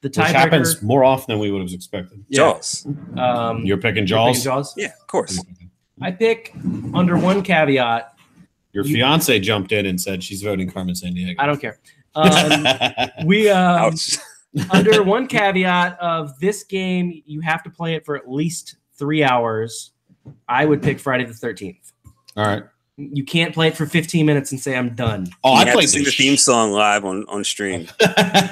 the Which happens tiebreaker, more often than we would have expected. Jaws. You're picking you're picking Jaws? Jaws. Yeah, of course. I pick under one caveat. Your fiance jumped in and said she's voting Carmen Sandiego. I don't care. We Ouch. under one caveat of this game, you have to play it for at least 3 hours. I would pick Friday the 13th. All right. You can't play it for 15 minutes and say I'm done. Oh, You I have played to sing the theme song live on stream.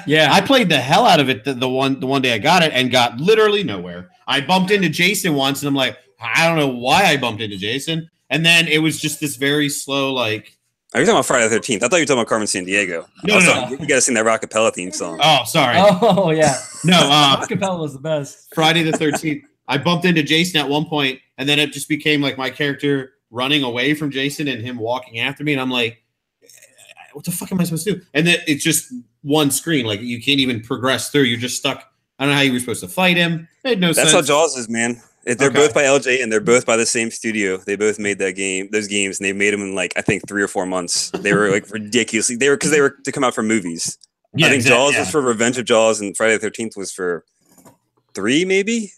Yeah. I played the hell out of it the one day I got it and got literally nowhere. I bumped into Jason once and I'm like, I don't know why I bumped into Jason. And then it was just this very slow, like, Are you talking about Friday the 13th? I thought you were talking about Carmen Sandiego. No, no. You got to sing that rockapella theme song. oh, sorry. Oh, yeah. No, Acapella was the best. Friday the 13th. I bumped into Jason at one point, and then it just became like my character running away from Jason and him walking after me. And I'm like, what the fuck am I supposed to do? And then it's just one screen. Like, you can't even progress through. You're just stuck. I don't know how you were supposed to fight him. It made no sense. That's how Jaws is, man. They're Okay. both by LJ, and they're both by the same studio. They both made those games, and they made them in like I think 3 or 4 months. They were like ridiculously. They were to come out for movies. Yeah, I think exactly, Jaws yeah. was for Revenge of Jaws, and Friday the 13th was for 3, maybe.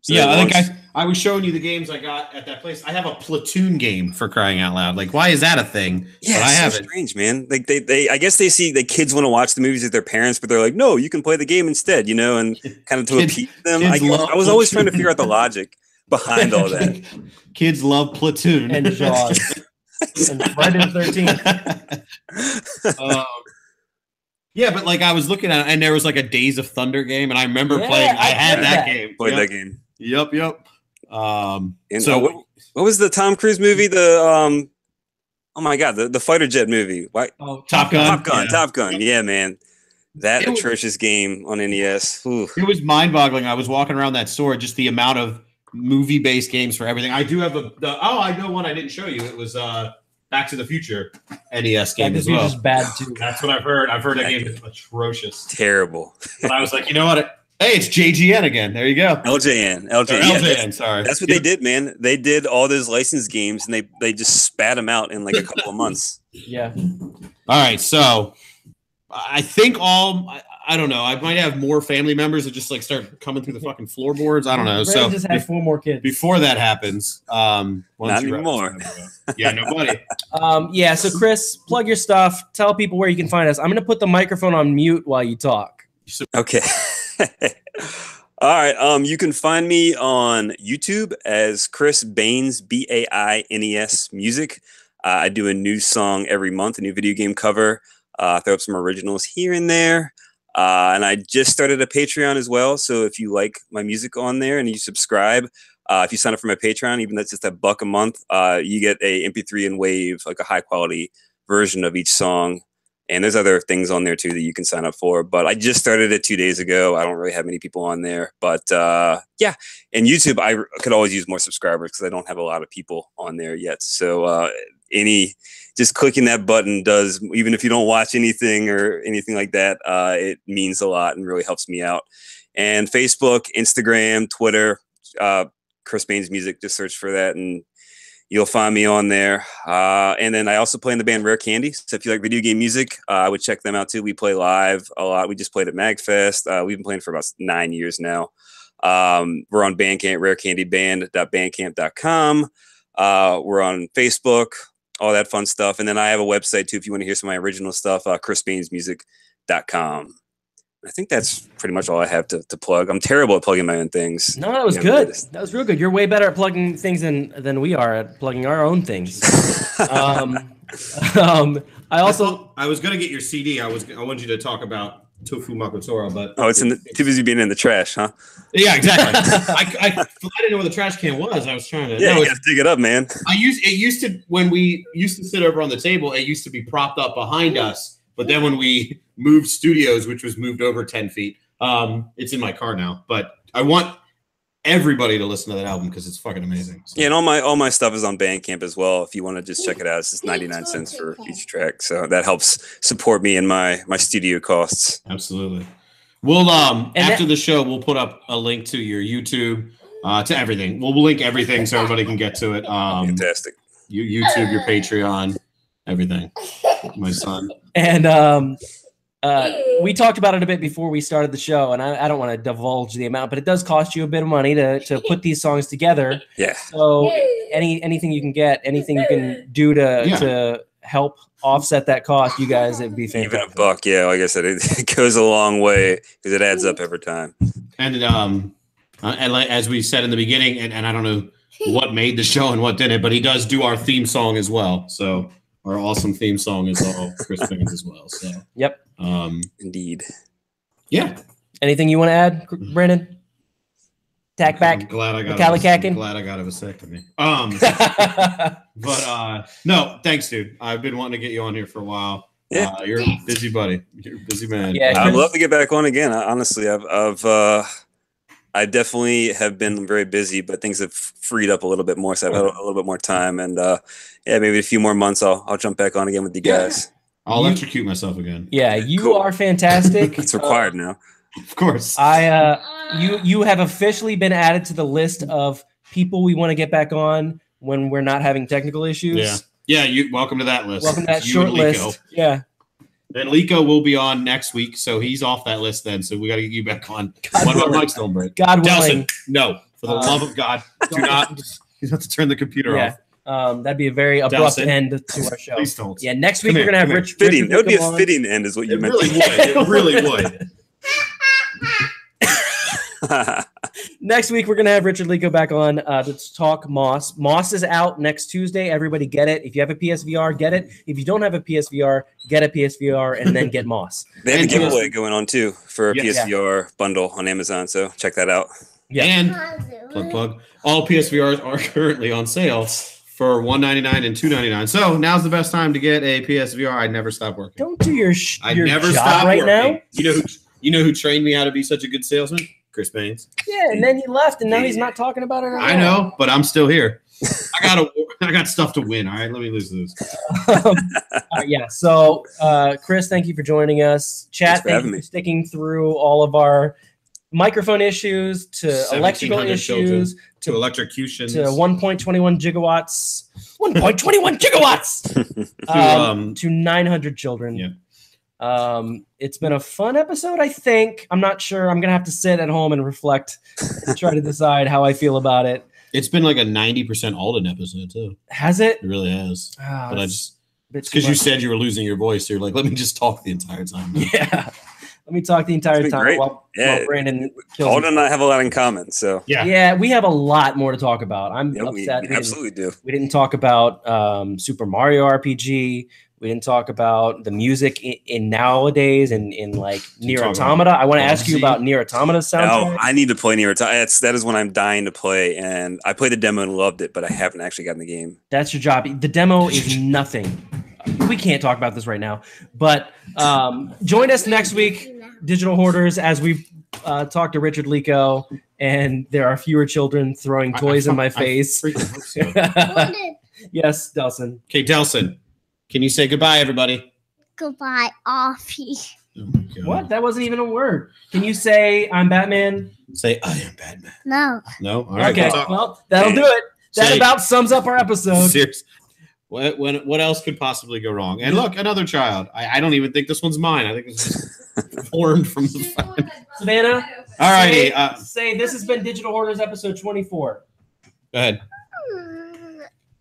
So Yeah, they I think launched- I was showing you the games I got at that place. I have a Platoon game, for crying out loud. Like, why is that a thing? Yeah, but I it's have so it. strange, man. Like they I guess they see the kids want to watch the movies with their parents, but they're like, no, you can play the game instead, and kind of to Kids- appease them. kids I love was always trying to Platoon. figure out the logic behind all that. Kids love Platoon And Jaws. And Friday the 13th. Yeah, but like I was looking at it, and there was like a Days of Thunder game, and I remember Yeah, playing. I I had played that that. game. Played Yep. that game. Yep. And So what was the Tom Cruise movie? The oh my god, the fighter jet movie. Why? Oh, Top Gun. Top Gun. Yeah, man. That It was- atrocious game on NES. Ooh. it was mind-boggling. I was walking around that store, just the amount of movie-based games for everything. I do have I know one I didn't show you. It was Back to the Future NES game as well. Is bad too. That's what I've heard. I've heard that game is atrocious. Terrible. But I was like, you know what? Hey, it's JGN again. There you go. LJN. LJN, sorry. That's what they did, man. They did all those licensed games, and they just spat them out in like a couple of months. Yeah. All right, so I think I don't know. I might have more family members that just like start coming through the fucking floorboards. I don't know. Brandon just had 4 more kids. Before that happens, not anymore. Yeah, nobody. Yeah. So Chris, plug your stuff. Tell people where you can find us. I'm going to put the microphone on mute while you talk. Okay. All right. You can find me on YouTube as Chris Baines, Baines Music. I do a new song every month, a new video game cover. Throw up some originals here and there. And I just started a Patreon as well. So if you like my music on there and you subscribe, if you sign up for my Patreon, even that's just $1 a month, you get a MP3 and WAV, like a high quality version of each song. And there's other things on there too that you can sign up for. But I just started it 2 days ago. I don't really have many people on there. But yeah, and YouTube, I could always use more subscribers because I don't have a lot of people on there yet. So just clicking that button does, even if you don't watch anything or anything like that, it means a lot and really helps me out. And Facebook, Instagram, Twitter, Chris Baines Music, just search for that and you'll find me on there. And then I also play in the band Rare Candy. So if you like video game music, I would check them out too. We play live a lot. We just played at MagFest. We've been playing for about 9 years now. We're on Bandcamp, rarecandyband.bandcamp.com. We're on Facebook, all that fun stuff. And then I have a website too if you want to hear some of my original stuff, chrisbainesmusic.com. I think that's pretty much all I have to plug. I'm terrible at plugging my own things. No, that was good. That was real good. You're way better at plugging things than we are at plugging our own things. I was gonna get your CD. I wanted you to talk about Tofu Makotora, but it's too busy being in the trash, huh? Yeah, exactly. I didn't know where the trash can was. I was trying to. Yeah, you gotta dig it up, man. It used to when we used to sit over on the table. It used to be propped up behind us. But then when we moved studios, which was moved over 10 feet, it's in my car now. But I want everybody to listen to that album because it's fucking amazing. So. Yeah, and all my stuff is on Bandcamp as well. If you want to just check it out, it's just 99 cents for each track. So that helps support me in my studio costs. Absolutely. We'll after the show, we'll put up a link to your YouTube, to everything. We'll link everything so everybody can get to it. Fantastic. YouTube, your Patreon, everything. My son. And we talked about it a bit before we started the show, and I don't want to divulge the amount, but it does cost you a bit of money to put these songs together. Yeah. So anything you can get, anything you can do to help offset that cost, you guys, it'd be fantastic. Even $1, yeah. Like I said, it goes a long way because it adds up every time. And like, as we said in the beginning, and I don't know what made the show and what didn't, but he does do our theme song as well. So. Our awesome theme song is all Chris Baines as well. So yep. Indeed. Yeah. Anything you want to add, Brandon? Tack back. I'm glad I got a vasectomy. But no, thanks, dude. I've been wanting to get you on here for a while. Yeah. You're a busy buddy. You're a busy man. Yeah, I'd love to get back on again. Honestly, I definitely have been very busy, but things have freed up a little bit more, so I've had a little bit more time. And maybe a few more months, I'll jump back on again with you guys. I'll electrocute myself again. Yeah, you are fantastic. It's required now. Of course. You have officially been added to the list of people we want to get back on when we're not having technical issues. Yeah. You welcome to that list. Welcome to that short list. Yeah. Then Lico will be on next week, so he's off that list then. So we got to get you back on. What about Mike's don't break? God willing. Delson, no, for the love of God, do not. You have to turn the computer off. That'd be a very abrupt Delson, end to our show. Please don't. Yeah, next week we're gonna have Rich. Fitting. It would be a fitting end, is what you meant. It really would. Next week we're gonna have Richard Lico back on to talk Moss. Moss is out next Tuesday. Everybody get it. If you have a PSVR, get it. If you don't have a PSVR, get a PSVR and then get Moss. They have a giveaway going on too for a PSVR bundle on Amazon, so check that out. Yeah. And plug. All PSVRs are currently on sale for $199 and $299. So now's the best time to get a PSVR. I'd never stop working. Don't do your I never job stop right working. now. You know who trained me how to be such a good salesman? Chris Baines. Yeah, and then he left, and now he's not talking about it at all. I know, but I'm still here. I got stuff to win. All right, let me lose this. Yeah. So, Chris, thank you for joining us. Chat, thank you for sticking through all of our microphone issues to electrical issues to electrocutions to 1.21 gigawatts, 1.21 gigawatts to 900 children. Yeah. It's been a fun episode, I think. I'm not sure. I'm gonna have to sit at home and reflect and try to decide how I feel about it. It's been like a 90% Alden episode too. Has it? It really has. Oh, but it's because you said you were losing your voice. So you're like, let me just talk the entire time. Yeah. Let me talk the entire time while Brandon kills Alden and I have a lot in common. So yeah, we have a lot more to talk about. I'm upset. We absolutely do. We didn't talk about Super Mario RPG. We didn't talk about the music in nowadays and in like Nier Automata. I want to ask you about Nier Automata's soundtrack. Oh, I need to play Nier Automata. That is one I'm dying to play, and I played the demo and loved it, but I haven't actually gotten the game. That's your job. The demo is nothing. We can't talk about this right now, but join us next week, Digital Hoarders, as we talk to Richard Lico, and there are fewer children throwing toys in my face. Yes, Delson. Okay, Delson. Can you say goodbye, everybody? Goodbye, Offie. Oh my God. What? That wasn't even a word. Can you say I'm Batman? Say I am Batman. No. No? All right. Okay, well, that'll do it. That about sums up our episode. Seriously. What else could possibly go wrong? And look, another child. I don't even think this one's mine. I think it's just formed from the fun. Savannah? All righty. Say this has been Digital Hoarders episode 24. Go ahead.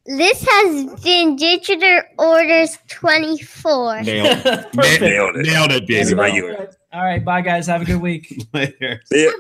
This has been Digital Orders 24. Nailed it. Nailed it. Nailed it, baby. Regular. All right, bye, guys. Have a good week. Later. See ya.